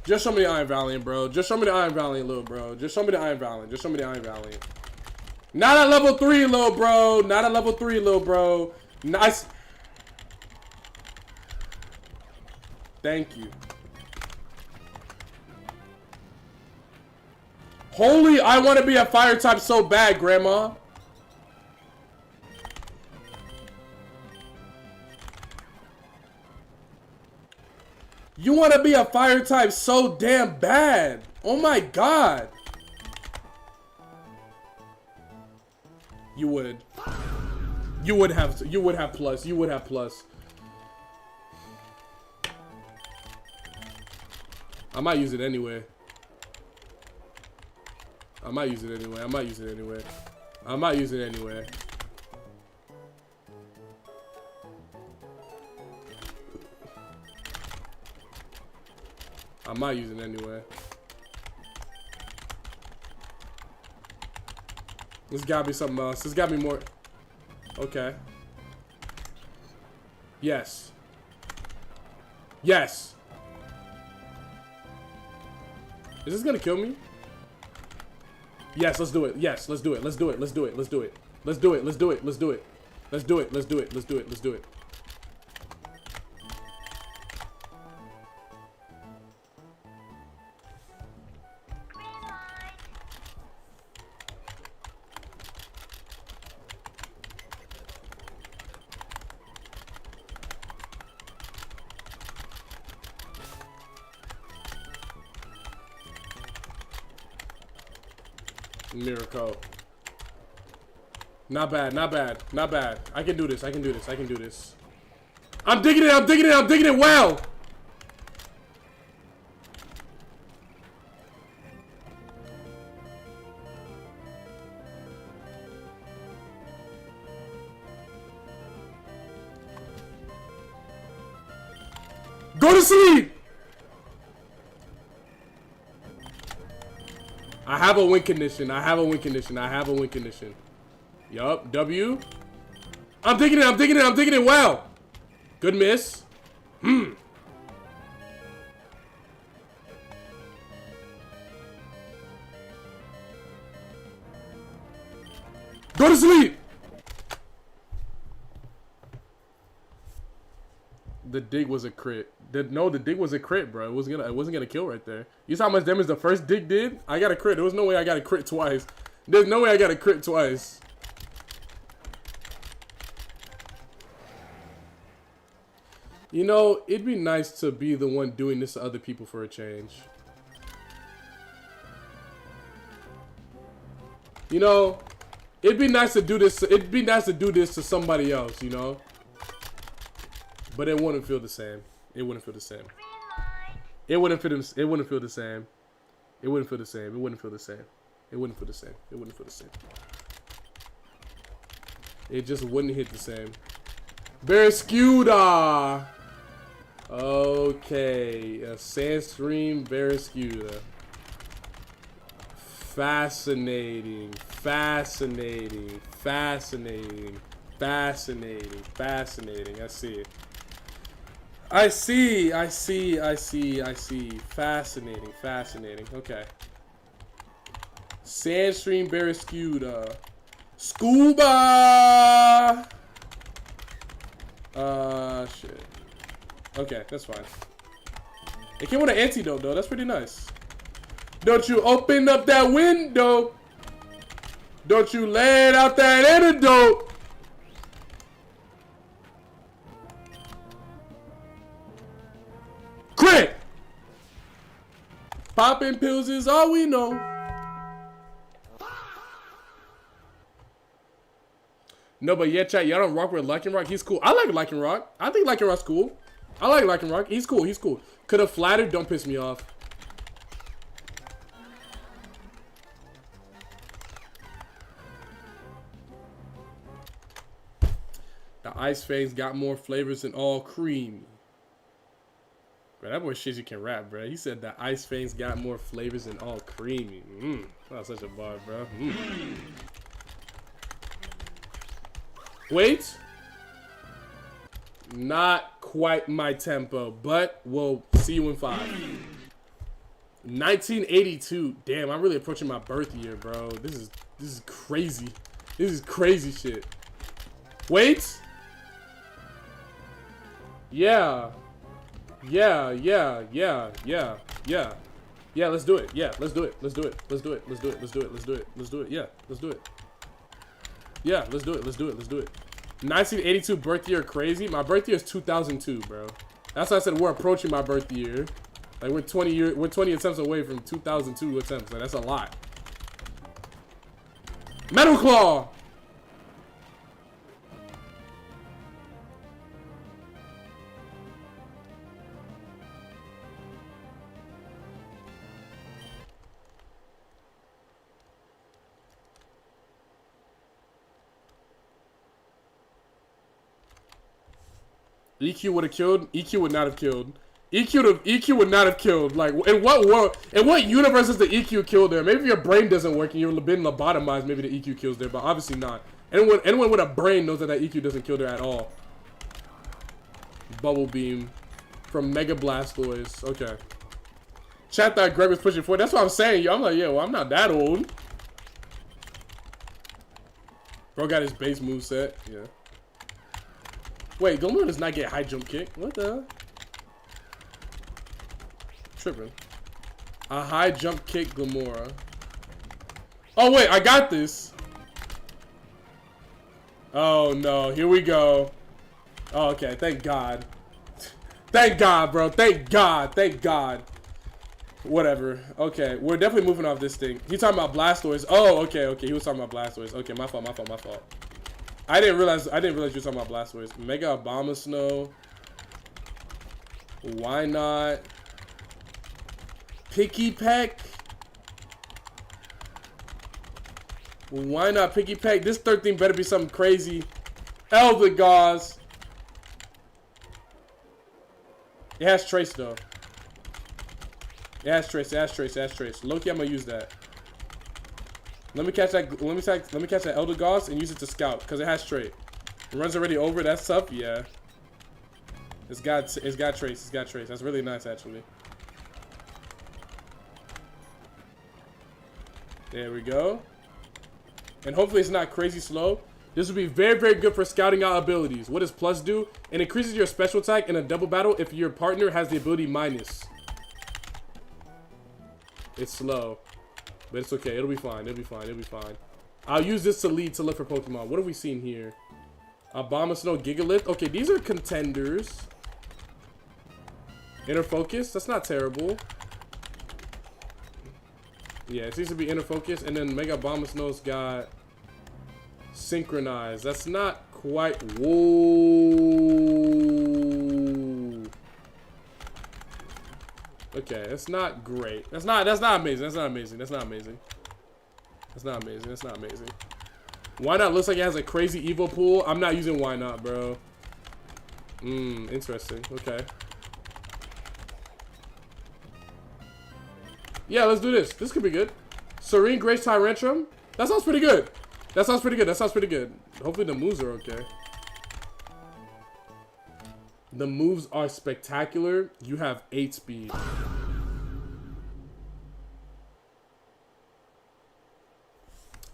Just show me the Iron Valiant, bro. Just show me the Iron Valiant, little bro. Just show me the Iron Valiant. Just show me the Iron Valiant. Not at level 3, little bro. Not at level 3, little bro. Nice. Thank you. Holy, I want to be a fire type so bad, Grandma. You want to be a fire type so damn bad. Oh my God. You would. You would have plus. You would have plus. I might use it anyway. I might use it anyway. I might use it anyway. I might use it anyway. I might use it anyway. This gotta be something else. This gotta be more. Okay. Yes. Yes. Is this gonna kill me? Yes, let's do it. Yes, let's do it. Let's do it. Let's do it. Let's do it. Let's do it. Let's do it. Let's do it. Let's do it. Let's do it. Let's do it. Let's do it. Miracle. Not bad, not bad, not bad. I can do this, I can do this, I can do this. I'm digging it, I'm digging it, I'm digging it well! Go to sleep! I have a win condition. I have a win condition. I have a win condition. Yup. W. I'm digging it. I'm digging it. I'm digging it well. Good miss. Go to sleep. The dig was a crit. No, the dig was a crit, bro. It wasn't gonna kill right there. You saw how much damage the first dig did? I got a crit. There was no way I got a crit twice. There's no way I got a crit twice. You know, it'd be nice to be the one doing this to other people for a change. You know, it'd be nice to do this. It'd be nice to do this to somebody else, you know. But it wouldn't feel the same. It wouldn't feel the same. It wouldn't feel. It wouldn't feel the same. It wouldn't feel the same. It wouldn't feel the same. It wouldn't feel the same. It wouldn't feel the same. It just wouldn't hit the same. Barracuda. Okay, a Sandstream Barracuda. Fascinating. Fascinating. Fascinating. Fascinating. Fascinating. I see it. I see. I see. I see. I see. Fascinating. Fascinating. Okay. Sandstream Barracuda. Scuba. Shit. Okay, that's fine. It came with an antidote, though. That's pretty nice. Don't you open up that window. Don't you let out that antidote. Crit! Popping pills is all we know. No, but yeah, chat, y'all don't rock with Lycanroc. He's cool. I like Lycanroc. I think Lycanroc's cool. I like Lycanroc. He's cool. He's cool. Could have flattered. Don't piss me off. The Ice Fangs got more flavors than all cream. Bro, that boy Shizzy can rap, bro. He said the Ice Fangs got more flavors than all creamy. That's such a bar, bro. Wait. Not quite my tempo, but we'll see you in 5. 1982. Damn, I'm really approaching my birth year, bro. This is crazy. This is crazy shit. Wait. Yeah. Yeah, let's do it. Yeah, let's do it. Let's do it. Let's do it. Let's do it. Let's do it. Let's do it. Let's do it. Yeah, let's do it. Yeah, let's do it. Let's do it. Let's do it. 1982 birth year crazy. My birth year is 2002, bro. That's why I said we're approaching my birth year. Like we're 20 attempts away from 2002 attempts. Like that's a lot. Metal Claw. EQ would have killed. EQ would not have killed. EQ would not have killed. Like, in what world? In what universe is the EQ killed there? Maybe if your brain doesn't work and you've been lobotomized, maybe the EQ kills there, but obviously not. Anyone with a brain knows that EQ doesn't kill there at all. Bubble Beam from Mega Blastoise. Okay. Chat thought Greg was pushing forward. That's what I'm saying, yo. I'm like, yo, I'm not that old. Bro got his base move set. Yeah. Wait, Glimmer does not get high jump kick. What the hell? Tripping. A high jump kick Glimora. Oh wait, I got this. Oh no, here we go. Oh, okay, thank God. Thank God, bro. Thank God. Thank God. Whatever. Okay, we're definitely moving off this thing. He's talking about Blastoise. Oh, okay. He was talking about Blastoise. Okay, my fault. I didn't realize you were talking about Blastoise. Mega Abomasnow. Why not? Picky Peck. Why not Picky Peck? This third thing better be something crazy. Elder Gauze. It has Trace though. It has Trace. Loki, I'm gonna use that. Let me catch that. Let me catch that Elder Gauze and use it to scout because it has Trace. It runs already over. That's tough. Yeah. It's got Trace. That's really nice actually. There we go. And hopefully it's not crazy slow. This will be very, very good for scouting out abilities. What does plus do? It increases your special attack in a double battle if your partner has the ability minus. It's slow. But it's okay. It'll be fine. I'll use this to lead to look for Pokemon. What have we seen here? Abomasnow, Gigalith. Okay, these are contenders. Inner Focus. That's not terrible. Yeah, it seems to be Inner Focus. And then Mega Abomasnow's got Synchronize. That's not quite... Whoa. Okay, that's not great. That's not amazing. Why not? Looks like it has a crazy Evo pool. I'm not using Why Not, bro. Interesting. Okay. Yeah, let's do this. This could be good. Serene Grace Tyrantrum. That sounds pretty good. Hopefully the moves are okay. The moves are spectacular. You have 8 speed.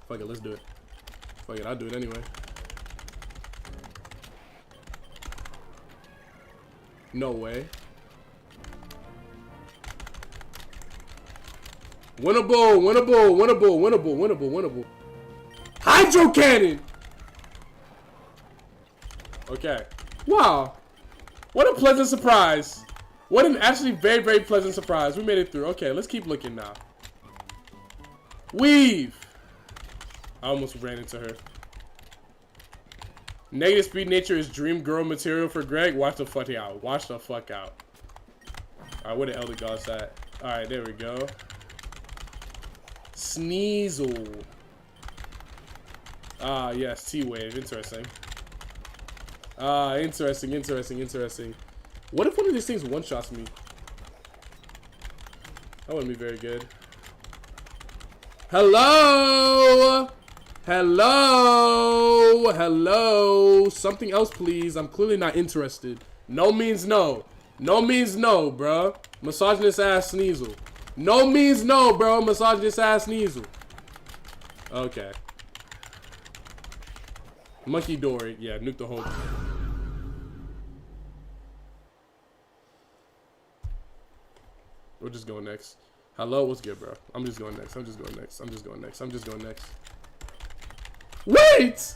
Fuck it, let's do it. Fuck it, I'll do it anyway. No way. Winnable, winnable, winnable, winnable, winnable, winnable. Hydro cannon! Okay. Wow. What a pleasant surprise. What an actually very, very pleasant surprise. We made it through. Okay, let's keep looking now. Weave. I almost ran into her. Negative speed nature is dream girl material for Greg. Watch the fuck out. Watch the fuck out. Alright, where the Elder Gods at? Alright, there we go. Sneasel. Ah, yes, T-Wave. Interesting. Ah, interesting, interesting, interesting. What if one of these things one-shots me? That wouldn't be very good. Hello? Hello? Hello? Something else, please. I'm clearly not interested. No means no. No means no, bro. Misogynist ass Sneasel. No means no, bro. Misogynist ass Sneasel. Okay. Monkey Dory. Yeah, nuke the whole. We'll just go next. Hello, what's good, bro? I'm just going next. I'm just going next. I'm just going next. I'm just going next. Wait!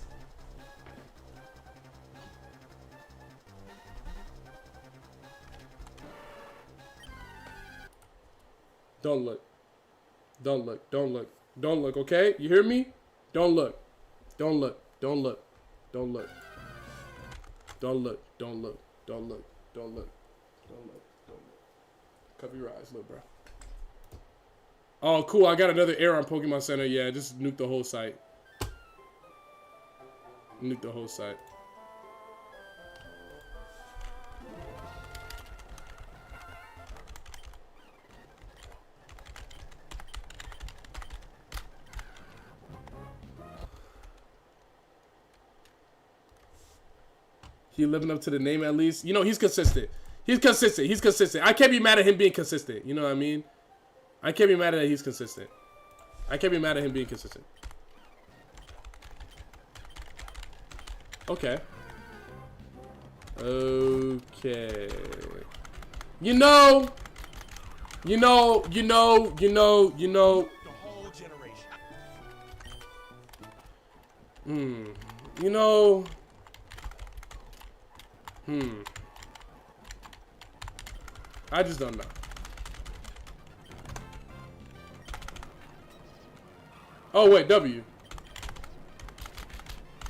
Don't look. Don't look. Don't look. Don't look, okay? You hear me? Don't look. Don't look. Don't look. Don't look. Don't look. Don't look. Don't look. Don't look. Don't look. Don't look. Cover your eyes, little bro. Oh, cool. I got another error on Pokemon Center. Yeah, just nuke the whole site. Nuke the whole site. He living up to the name at least. You know, he's consistent. He's consistent. He's consistent. I can't be mad at him being consistent. You know what I mean? I can't be mad at that he's consistent. I can't be mad at him being consistent. Okay. Okay. You know. The whole generation. You know. I just don't know. Oh, wait, W.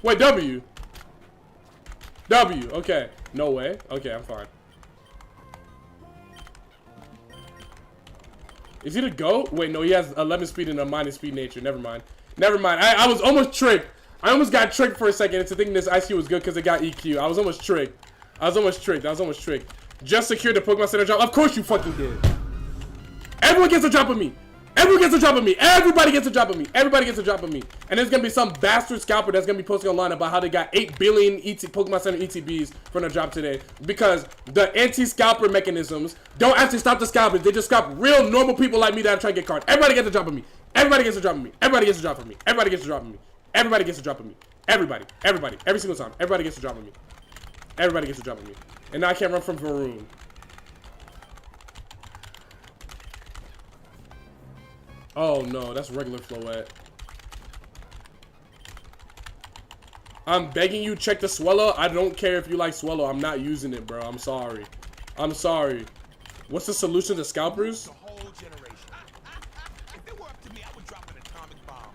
Wait, W. W, okay. No way. Okay, I'm fine. Is he the GOAT? Wait, no, he has 11 speed and a minus speed nature. Never mind. Never mind. I was almost tricked. I almost got tricked for a second into thinking this IQ was good because it got EQ. I was almost tricked. I was almost tricked. Just secured the Pokemon Center drop. Of course you fucking did. Everyone gets a drop of me. Everyone gets a drop of me. Everybody gets a drop of me. Everybody gets a drop of me. And there's going to be some bastard scalper that's going to be posting online about how they got 8 billion Pokemon Center ETBs from the drop today. Because the anti-scalper mechanisms don't actually stop the scalpers. They just scalp real normal people like me that are trying to get cards. Everybody gets a drop of me. Everybody gets a drop of me. Everybody gets a drop of me. Everybody gets a drop of me. Everybody gets a drop of me. Everybody. Every single time. Everybody gets a drop of me. Everybody gets a drop of me. And now I can't run from Varun. Oh no, that's regular Floette. I'm begging you, check the Swellow. I don't care if you like Swellow. I'm not using it, bro. I'm sorry. I'm sorry. What's the solution to scalpers? The whole generation. If it were up to me, I would drop an atomic bomb.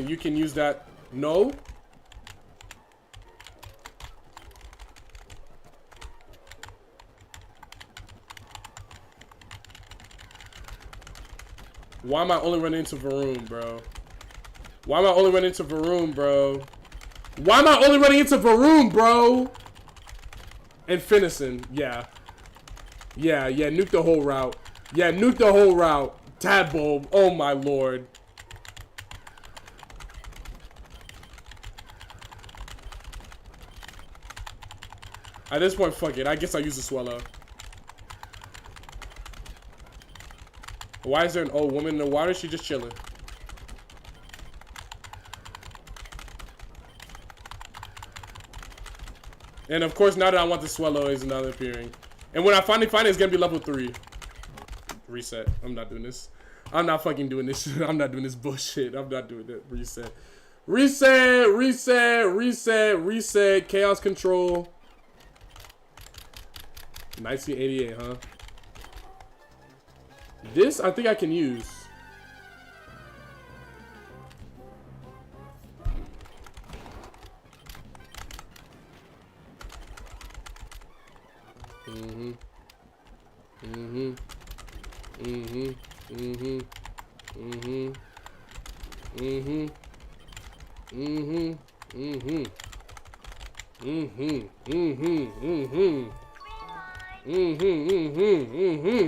You can use that. No. Why am I only running into Varun, bro? Why am I only running into Varun, bro? Why am I only running into Varun, bro? And Finison, yeah. Yeah, nuke the whole route. Yeah, nuke the whole route. Tadbulb, oh my lord. At this point, fuck it. I guess I'll use the Swellow. Why is there an old woman in the water? She just chilling. And of course, now that I want the Swellow is not appearing. And when I finally find it, it's gonna be level 3. Reset. I'm not doing this. I'm not fucking doing this. I'm not doing this bullshit. I'm not doing that. Reset. Reset. Reset. Reset. Reset. Chaos Control. 1988, huh? This, I think I can use.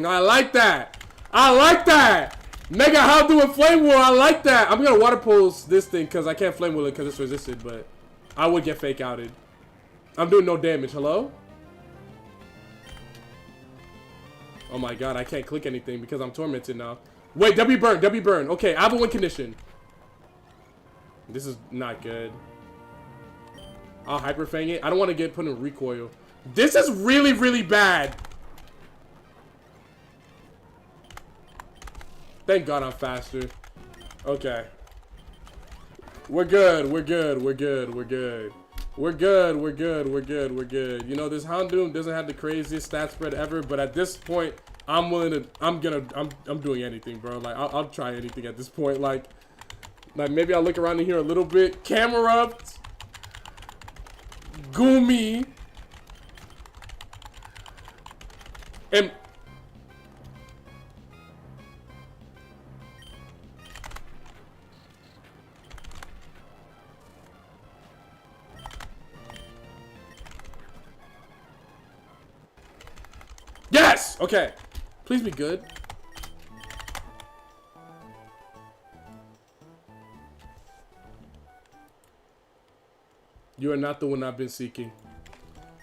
I like that. I like that. Mega how doing flame wheel. I like that. I'm gonna water pulse this thing because I can't flame wheel it because it's resisted, but I would get fake outed. I'm doing no damage. Hello? Oh my god, I can't click anything because I'm tormented now. Wait, W burn, W burn. Okay, I have a win condition. This is not good. I'll hyper fang it. I don't want to get put in recoil. This is really, really bad. Thank god I'm faster. Okay. We're good, we're good, we're good, we're good. We're good, we're good, we're good, we're good. You know, this Houndoom doesn't have the craziest stat spread ever, but at this point, I'm willing to, I'm doing anything, bro. Like, I'll try anything at this point. Like maybe I'll look around in here a little bit. Camera up. Gumi. And yes! Okay. Please be good. You are not the one I've been seeking.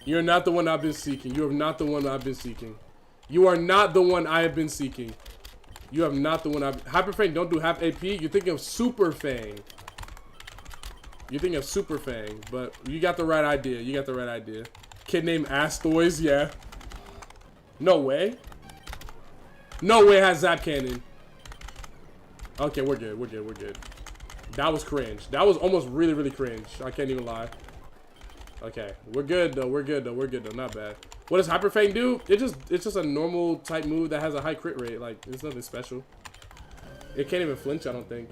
You are not the one I've been seeking. You are not the one I've been seeking. You are not the one I have been seeking. You have not the one I've... Hyper Fang don't do half AP. You're thinking of Super Fang. You're thinking of Super Fang. But you got the right idea. You got the right idea. Kid named Astoys, yeah. No way. No way it has Zap Cannon. Okay, we're good. We're good. We're good. That was cringe. That was almost really, really cringe. I can't even lie. Okay, we're good though. We're good though. We're good though. Not bad. What does Hyper Fang do? It's just a normal type move that has a high crit rate. Like, it's nothing special. It can't even flinch, I don't think.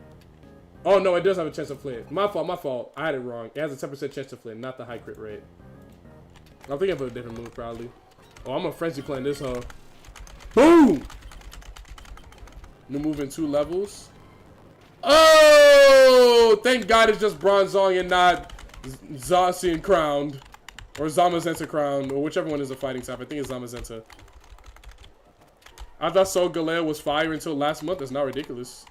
Oh no, it does have a chance to flinch. My fault. My fault. I had it wrong. It has a 10% chance to flinch, not the high crit rate. I'm thinking of a different move probably. Oh, I'm a frenzy playing this hoe. Boom! New move in 2 levels. Oh! Thank God it's just Bronzong and not Zacian crowned. Or Zamazenta crowned. Or whichever one is a fighting type. I think it's Zamazenta. I thought Soul Galea was fire until last month. That's not ridiculous.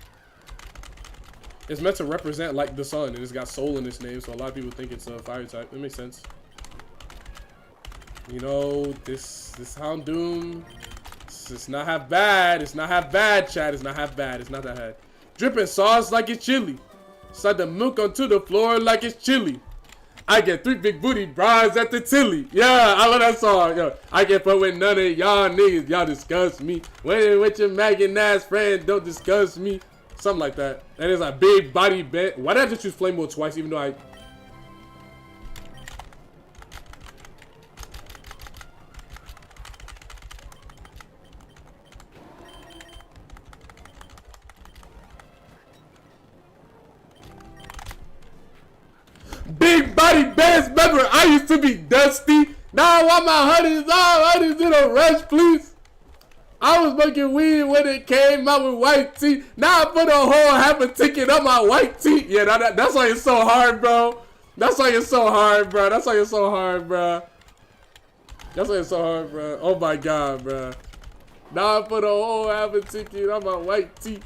It's meant to represent like the sun. And it's got soul in its name. So a lot of people think it's a fire type. It makes sense. You know, this Houndoom, it's not half bad. It's not half bad, Chad. It's not half bad. It's not that bad. Dripping sauce like it's chili. Slide the milk onto the floor like it's chili. I get 3 big booty bras at the Tilly. Yeah, I love that song. Yo, I get put with none of y'all niggas. Y'all disgust me. When with your maggot ass friend, don't discuss me. Something like that. And it's a big body bent. Why did I just choose Flame Wheel twice, even though I... Big body best member. I used to be dusty. Now I want my honeys all. Honeys in a rush, please. I was making weed when it came out with white tea. Now I put a whole half a ticket on my white tea. Yeah, that's why it's so hard, bro. That's why it's so hard, bro. That's why it's so hard, bro. That's why it's so hard, bro. Oh my god, bro. Now I put a whole half a ticket on my white tea.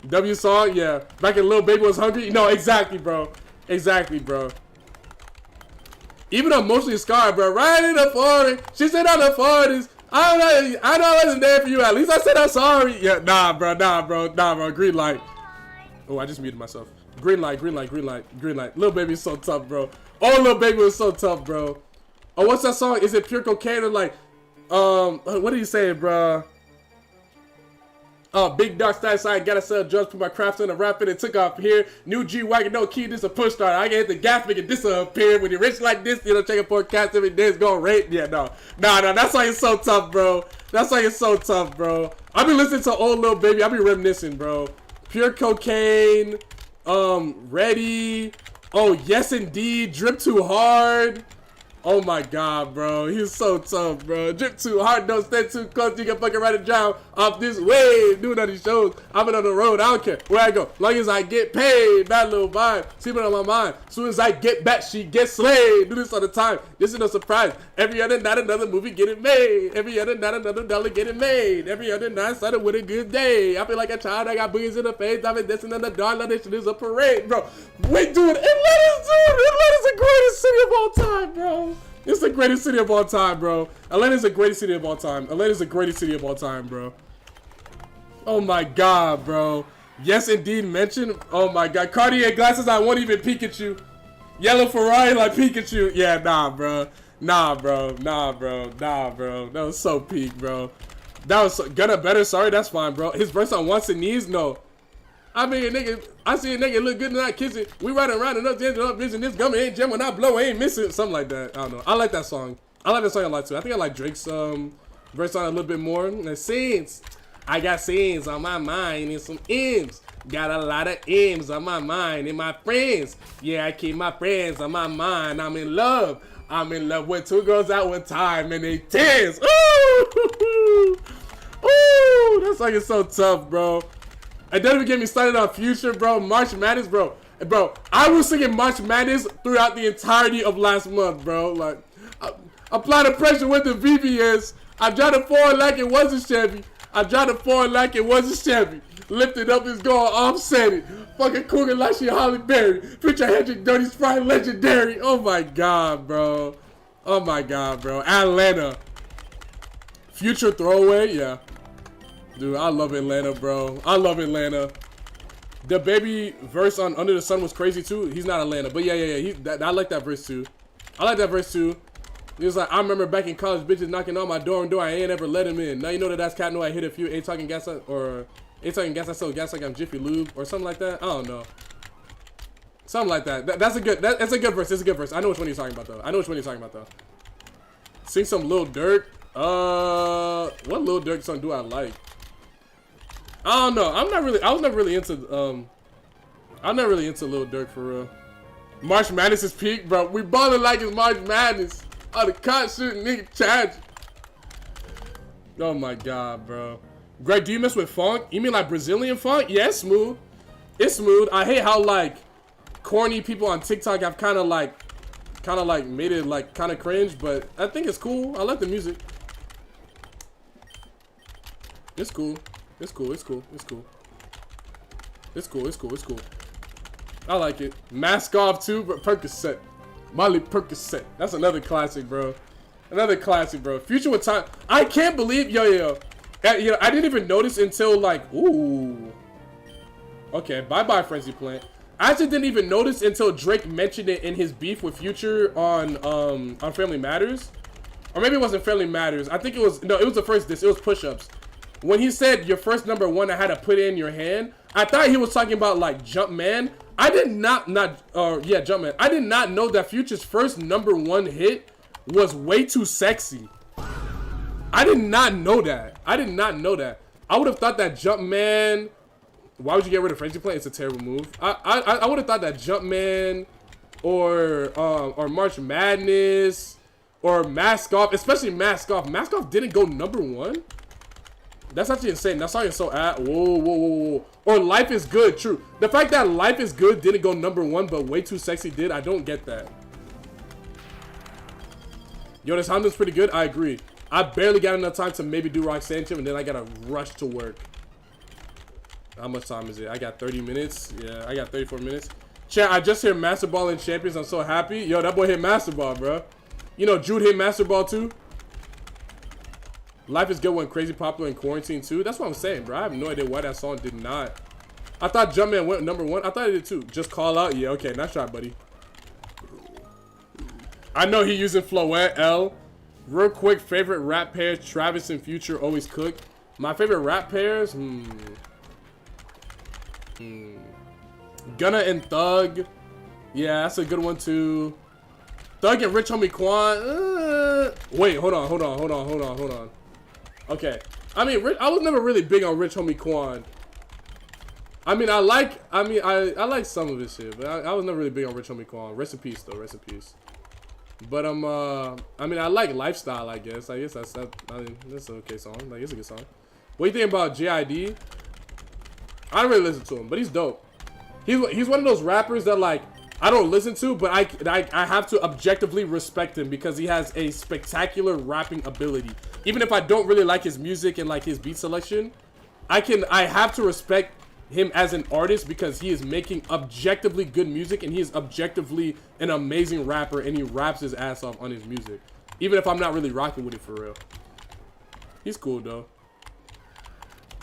W song, yeah. Back when Lil Baby was hungry. No, exactly, bro. Exactly, bro. Even emotionally scarred, bro. Right in the 40s. She said on the 40s. I know I wasn't there for you. At least I said I'm sorry. Yeah, nah, bro. Green light. Oh, I just muted myself. Green light. Lil Baby is so tough, bro. Oh, Lil Baby was so tough, bro. Oh, what's that song? Is it Pure Cocaine or like, what did he say, bro? Big dark style side, gotta sell drugs, put my craft on the rap and it took off here. New G-Wagon, no key, this a push start. I can hit the gas, make it disappear. When you're rich like this, you don't check a forecast every day, it's gonna rate. Yeah, no, that song is so tough, bro. That song is so tough, bro. I be listening to old Lil Baby, I be reminiscing, bro. Pure Cocaine, Ready. Oh, yes indeed, Drip Too Hard. Oh my god, bro. He's so tough, bro. Drip too hard, don't stay too close. You can fucking ride a job off this way. Doing all these shows. I've been on the road. I don't care where I go. Long as I get paid. Bad little vibe. Sleeping on my mind. Soon as I get back, she gets slayed. Do this all the time. This is no surprise. Every other night, another movie getting made. Every other night, another dollar getting made. Every other night, started with a good day. I feel like a child. I got boogies in the face. I've been dancing in the dark. Like this shit is a parade, bro. Wait, dude. Atlanta's the greatest city of all time, bro. It's the greatest city of all time, bro. Atlanta's the greatest city of all time. Atlanta's the greatest city of all time, bro. Oh my god, bro. Yes, indeed, mentioned. Oh my god. Cartier glasses, I won't even Pikachu. Yellow Ferrari like Pikachu. Yeah, nah, bro. Nah, bro. That was so peak, bro. That was so, Gonna Better, sorry, that's fine, bro. His verse on Wants and Needs, no. I mean, a nigga, I see a nigga look good and I kiss it. We riding around and up dancing up vision. This gummy ain't jam when I blow, I ain't missing. Something like that. I don't know. I like that song. I like that song a lot too. I think I like Drake's verse on it a little bit more. The scenes. I got scenes on my mind and some M's. Got a lot of M's on my mind and my friends. Yeah, I keep my friends on my mind. I'm in love. I'm in love with two girls at one time and they tears. Ooh! Ooh! That song is so tough, bro. And don't even get me started on Future, bro. March Madness, bro. Bro, I was singing March Madness throughout the entirety of last month, bro. Like, apply the pressure with the VVS. I drive the forward like it was a Chevy. I drive the forward like it was a Chevy. Lift it up, it's going offset it. Fucking Cougar like she Holly Berry. Future Hendrick, Dirty Sprite, legendary. Oh my god, bro. Oh my god, bro. Atlanta. Future throwaway, yeah. Dude, I love Atlanta, bro. I love Atlanta. The baby verse on Under the Sun was crazy too. He's not Atlanta, but yeah. I like that verse too. I like that verse too. He was like, I remember back in college, bitches knocking on my door and I ain't ever let him in. Now you know that that's cat. Know I hit a few. Ain't talking gas or ain't talking gas. I sell gas like I'm Jiffy Lube or something like that. I don't know. Something like that. That's a good. That's a good verse. It's a good verse. I know which one he's talking about though. Sing some Lil Durk. What Lil Durk song do I like? I don't know. I was never really into Lil Durk for real. March Madness is peak, bro. We ballin' like it's March Madness. Oh, the cop shooting nigga charge. Oh my god, bro. Greg, do you mess with funk? You mean like Brazilian funk? Yeah, it's smooth. It's smooth. I hate how like corny people on TikTok have kind of like made it like kind of cringe, but I think it's cool. I like the music. It's cool. It's cool. I like it. Mask Off too, but Percocet. Molly Percocet. That's another classic, bro. Another classic, bro. Future with Time. I can't believe, yo. You know, I didn't even notice until like, ooh. Okay, bye-bye, Frenzy Plant. I actually didn't even notice until Drake mentioned it in his beef with Future on Family Matters. Or maybe it wasn't Family Matters. I think it was, no, it was the first diss. It was Push-Ups. When he said your first number one, I had to put it in your hand. I thought he was talking about like Jumpman. I did not Jumpman. I did not know that Future's first number one hit was Way Too Sexy. I did not know that. I would have thought that Jumpman. Why would you get rid of Frenzy Plant? It's a terrible move. I would have thought that Jumpman or March Madness or Mask Off, especially Mask Off. Mask Off didn't go number one. That's actually insane. That song is so whoa. Or Life is Good, true. The fact that Life is Good didn't go number one, but Way Too Sexy did, I don't get that. Yo, this Honda's pretty good. I agree. I barely got enough time to maybe do Roxanne Chip, and then I gotta rush to work. How much time is it? I got 30 minutes. Yeah, I got 34 minutes. Chat, I just hit Master Ball in Champions. I'm so happy. Yo, that boy hit Master Ball, bro. You know, Jude hit Master Ball too. Life is Good went crazy popular in quarantine too. That's what I'm saying, bro. I have no idea why that song did not. I thought Jumpman went number one. I thought it did too. Just Call Out. Yeah, okay. Nice shot, buddy. I know he using Floette L. Real quick, favorite rap pairs, Travis and Future always cook. My favorite rap pairs, Gunna and Thug. Yeah, that's a good one too. Thug and Rich Homie Quan. Wait, hold on. Okay. I mean, I was never really big on Rich Homie Quan. I mean, I like some of his shit, but I was never really big on Rich Homie Quan. Rest in peace, though. Rest in peace. But I mean, I like Lifestyle. I guess that's an okay song. Like, it's a good song. What do you think about JID? I don't really listen to him, but he's dope. He's one of those rappers that, like, I don't listen to, but I have to objectively respect him because he has a spectacular rapping ability. Even if I don't really like his music and like his beat selection, I have to respect him as an artist because he is making objectively good music and he is objectively an amazing rapper and he raps his ass off on his music. Even if I'm not really rocking with it for real. He's cool though.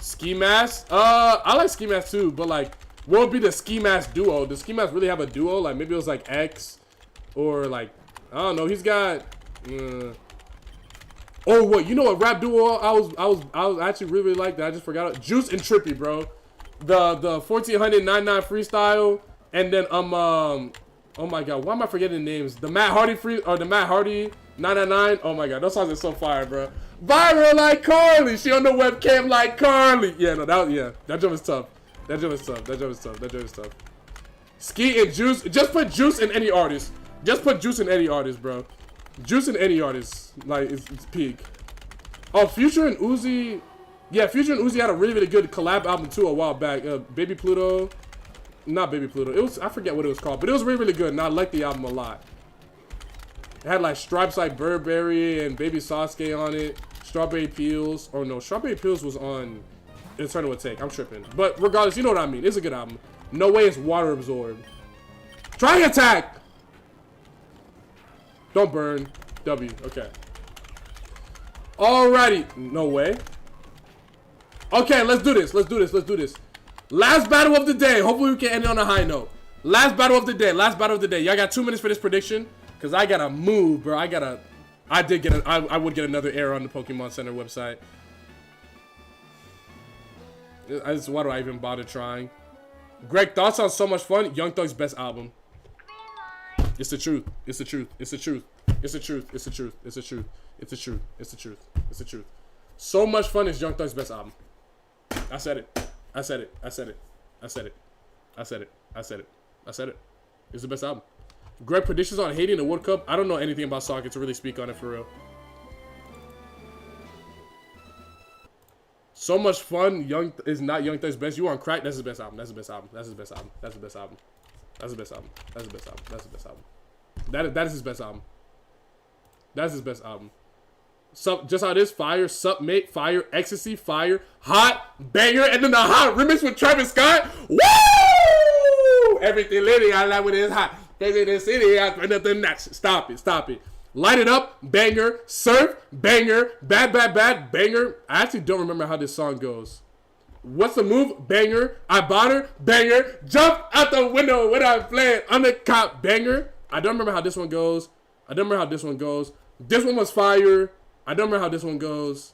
Ski Mask? I like Ski Mask too, but like, what would be the Ski Mask duo? Does Ski Mask really have a duo? Like maybe it was like X or like, I don't know. He's got, oh, what? You know what rap duo I was actually really like that I just forgot it? Juice and Trippy, bro. The 1499 freestyle, and then oh my god, why am I forgetting the names? The Matt Hardy the Matt Hardy 999. Oh my god, those songs are so fire, bro. Viral like Carly, she on the webcam like Carly. Yeah, no, that jump is tough. That jump is tough. Ski and Juice, just put Juice in any artist. Just put Juice in any artist, bro. Juice in any artist, like it's peak. Oh, Future and Uzi. Yeah, Future and Uzi had a really good collab album too a while back. Baby Pluto. Not Baby Pluto. It was, I forget what it was called, but it was really good and I liked the album a lot. It had like Stripes Like Burberry and Baby Sasuke on it. Strawberry Peels. Oh no, Strawberry Peels was on Eternal Take. I'm tripping. But regardless, you know what I mean. It's a good album. No Way is Water Absorbed. Try Attack! Don't burn. W. Okay. Alrighty. No Way. Okay, let's do this. Last battle of the day. Hopefully we can end it on a high note. Last battle of the day. Y'all got 2 minutes for this prediction. Because I gotta move, bro. I would get another error on the Pokemon Center website. Why do I even bother trying? Greg, thoughts on So Much Fun? Young Thug's best album. It's the truth. So Much Fun is Young Thug's best album. I said it. It's the best album. Greg, predictions on Haiti in the World Cup. I don't know anything about soccer to really speak on it for real. So Much Fun is not Young Thug's best. You on crack? That's his best album. That is his best album. So just how it is, fire, sup mate, fire, ecstasy, fire, hot, banger, and then the hot remix with Travis Scott. Woo! Everything litty, I like when it's hot. Cause in the city, I find nothing next. Stop it. Light It Up, banger, surf, banger, bad, banger. I actually don't remember how this song goes. What's the move? Banger. I bought her, banger. Jump out the window when I'm playing on the cop, banger. I don't remember how this one goes. This one was fire. I don't remember how this one goes.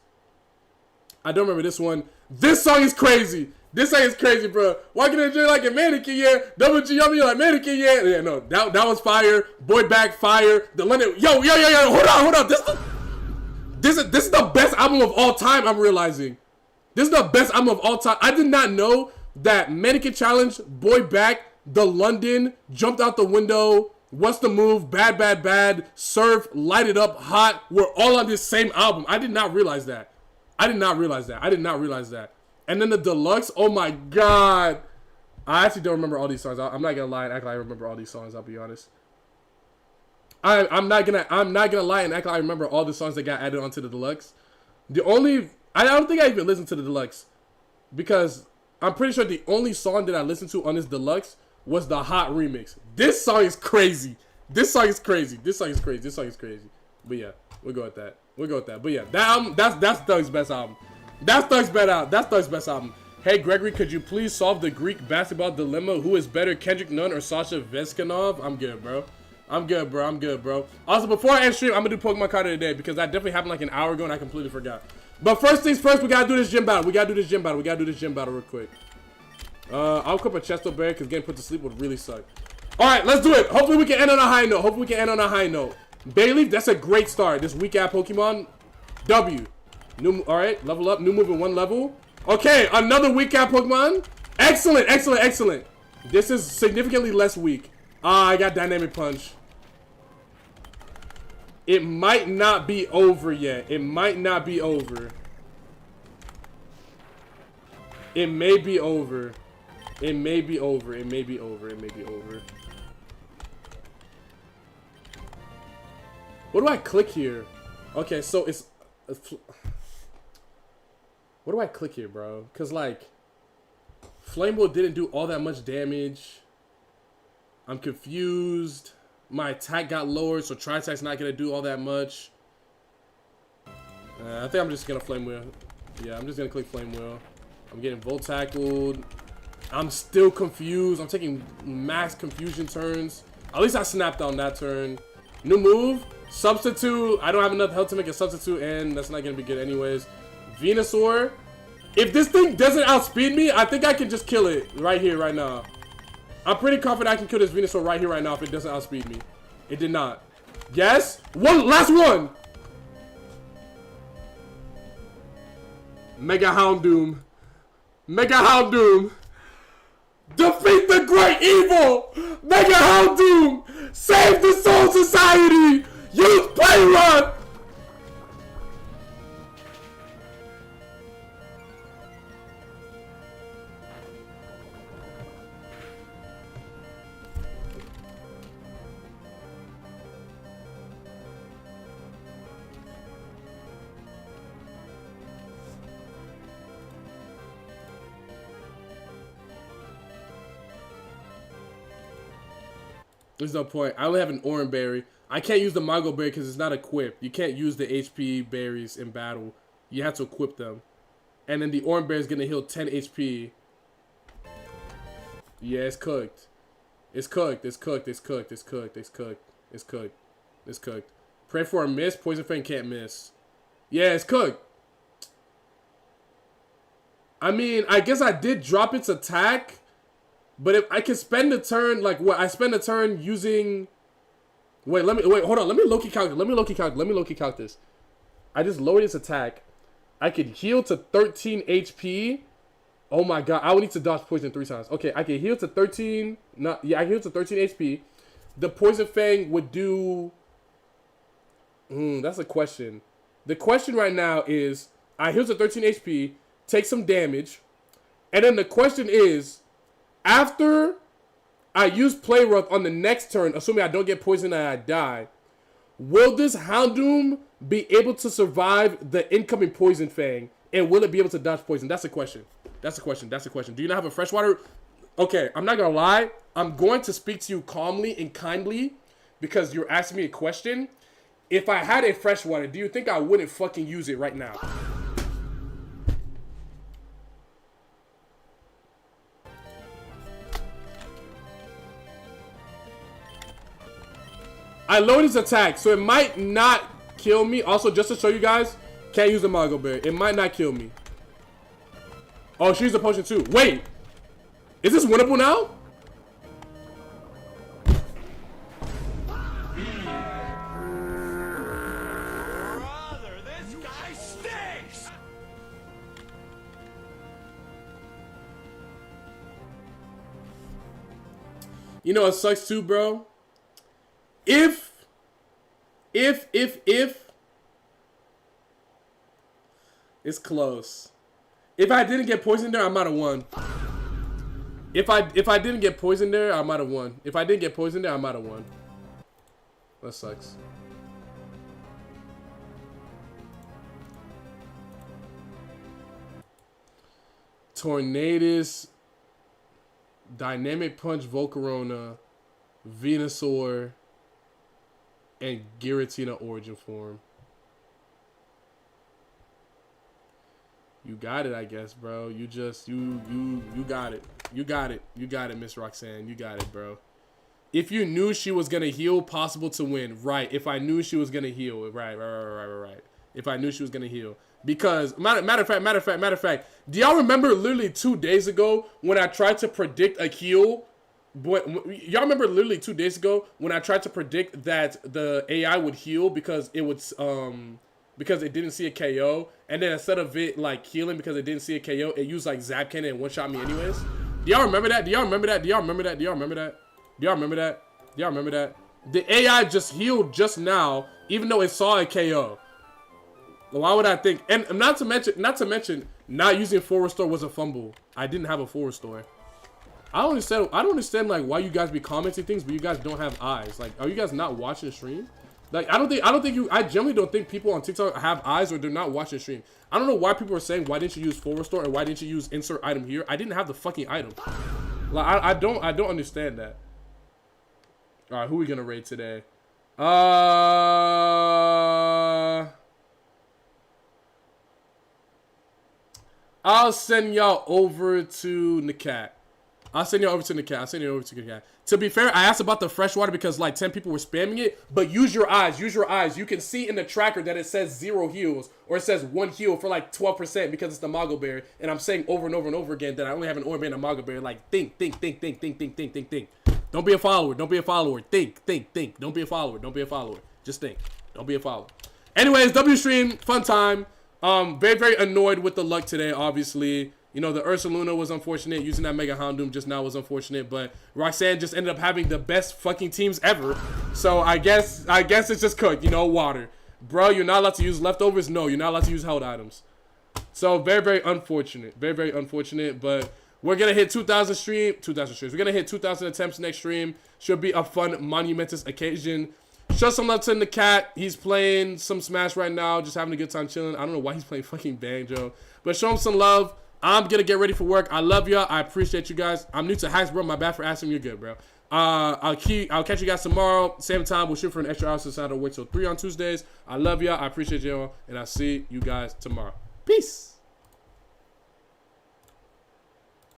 I don't remember this one. This song is crazy. Bro. Walking in the gym like a mannequin, yeah. Double G on me like mannequin, yeah. Yeah, no, that was fire. Boy Back, fire. The London, yo. Hold on. This is the best album of all time. I'm realizing. This is the best album of all time. I did not know that Mannequin Challenge, Boy Back, The London, Jumped Out the Window, What's the Move, Bad, Surf, Light It Up, Hot, were all on this same album. I did not realize that. And then the deluxe, oh my god. I actually don't remember all these songs. I'm not gonna lie and act like I remember all these songs, I'll be honest. I'm not gonna lie and act like I remember all the songs that got added onto the deluxe. I don't think I even listened to the deluxe. Because I'm pretty sure the only song that I listened to on this deluxe was the Hot remix. This song is crazy. But yeah, we'll go with that. But yeah, that album, that's Thug's best album. That's Thug's best album. Hey Gregory, could you please solve the Greek basketball dilemma? Who is better, Kendrick Nunn or Sasha Veskanov? I'm good, bro. I'm good, bro. I'm good, bro. Also, before I end stream, I'm gonna do Pokemon card of the day because that definitely happened like an hour ago and I completely forgot. But first things first, we gotta do this gym battle. We gotta do this gym battle real quick. I'll equip a Chesto Berry because getting put to sleep would really suck. All right, let's do it. Hopefully we can end on a high note. Bayleaf, that's a great start. This weak ass Pokemon. W. All right, level up. New move in 1 level. Okay, another weak ass Pokemon. Excellent. This is significantly less weak. I got Dynamic Punch. It might not be over yet. It may be over. What do I click here? Okay, so it's... What do I click here, bro? Because, like, Flame Wheel didn't do all that much damage. I'm confused. My attack got lowered, so Tri-Attack's not going to do all that much. I think I'm just going to Flame Wheel. Yeah, I'm just going to click Flame Wheel. I'm getting Volt Tackled. I'm still confused. I'm taking max confusion turns. At least I snapped on that turn. New move. Substitute. I don't have enough health to make a substitute, and that's not going to be good anyways. Venusaur. If this thing doesn't outspeed me, I think I can just kill it right here, right now. I'm pretty confident I can kill this Venusaur right here, right now if it doesn't outspeed me. It did not. Yes? Last one! Mega Houndoom. Defeat the great evil! Mega Houndoom! Save the Soul Society! Use Play Run! There's no point. I only have an Oran Berry. I can't use the Mago Berry because it's not equipped. You can't use the HP berries in battle. You have to equip them. And then the Oran Berry is going to heal 10 HP. Yeah, it's cooked. It's cooked. Pray for a miss. Poison Fang can't miss. Yeah, it's cooked. I mean, I guess I did drop its attack. But if I can spend a turn, like what? I spend a turn using... Wait, hold on. Let me low-key calc this. I just lowered its attack. I could heal to 13 HP. Oh my god, I would need to dodge poison 3 times. Okay, I can heal to 13... I can heal to 13 HP. The Poison Fang would do... that's a question. The question right now is, I heal to 13 HP, take some damage, and then the question is... After I use Play Rough on the next turn, assuming I don't get poisoned and I die, will this Houndoom be able to survive the incoming Poison Fang? And will it be able to dodge poison? That's a question. Do you not have a freshwater? Okay, I'm not going to lie. I'm going to speak to you calmly and kindly because you're asking me a question. If I had a freshwater, do you think I wouldn't fucking use it right now? I lowered his attack, so it might not kill me. Also, just to show you guys, can't use the Mago Berry. It might not kill me. Oh, she used a potion too. Wait, is this winnable now? Brother, this guy stinks! You know what sucks too, bro? If it's close. If I didn't get poisoned there, I might have won. If I didn't get poisoned there, I might have won. If I didn't get poisoned there, I might have won. That sucks. Tornadus, Dynamic Punch, Volcarona, Venusaur, and Giratina Origin Form. You got it, I guess, bro. You got it. You got it, Miss Roxanne. You got it, bro. If you knew she was gonna heal, possible to win. Right. If I knew she was gonna heal. Right. If I knew she was gonna heal. Because matter of fact, do y'all remember literally 2 days ago when I tried to predict a heal? Y'all remember literally 2 days ago when I tried to predict that the AI would heal because it would because it didn't see a KO, and then instead of it like healing because it didn't see a KO, it used like zap cannon and one shot me anyways. Do y'all remember that? Do y'all remember that? Do y'all remember that? Do y'all remember that? Do y'all remember that? Do y'all remember that? The AI just healed just now, even though it saw a KO. Why would I think? And not to mention, not using full restore was a fumble. I didn't have a full restore. I don't understand like why you guys be commenting things, but you guys don't have eyes. Like, are you guys not watching the stream? Like, I generally don't think people on TikTok have eyes or they're not watching the stream. I don't know why people are saying, why didn't you use full restore and why didn't you use insert item here? I didn't have the fucking item. Like, I don't understand that. All right, who are we gonna raid today? I'll send y'all over to Nakat. To be fair, I asked about the freshwater because like 10 people were spamming it, but use your eyes. You can see in the tracker that it says 0 heals or it says 1 heal for like 12% because it's the Mago Berry. And I'm saying over and over and over again that I only have an Orb and a Mago Berry. Like, think. Don't be a follower. Think. Don't be a follower. Just think. Don't be a follower. Anyways, W stream, fun time. Very annoyed with the luck today, obviously. You know, the Ursa Luna was unfortunate. Using that Mega Houndoom just now was unfortunate. But Roxanne just ended up having the best fucking teams ever. So I guess it's just cooked. You know, water. Bro, you're not allowed to use leftovers? No, you're not allowed to use held items. So very unfortunate. Very unfortunate. But we're going to hit 2,000 streams. We're going to hit 2,000 attempts next stream. Should be a fun, monumentous occasion. Show some love to the cat. He's playing some Smash right now. Just having a good time chilling. I don't know why he's playing fucking Banjo. But show him some love. I'm going to get ready for work. I love y'all. I appreciate you guys. I'm new to hacks, bro. My bad for asking. You're good, bro. I'll catch you guys tomorrow. Same time. We'll shoot for an extra hour since I don't work till 3 on Tuesdays. I love y'all. I appreciate y'all. And I'll see you guys tomorrow. Peace.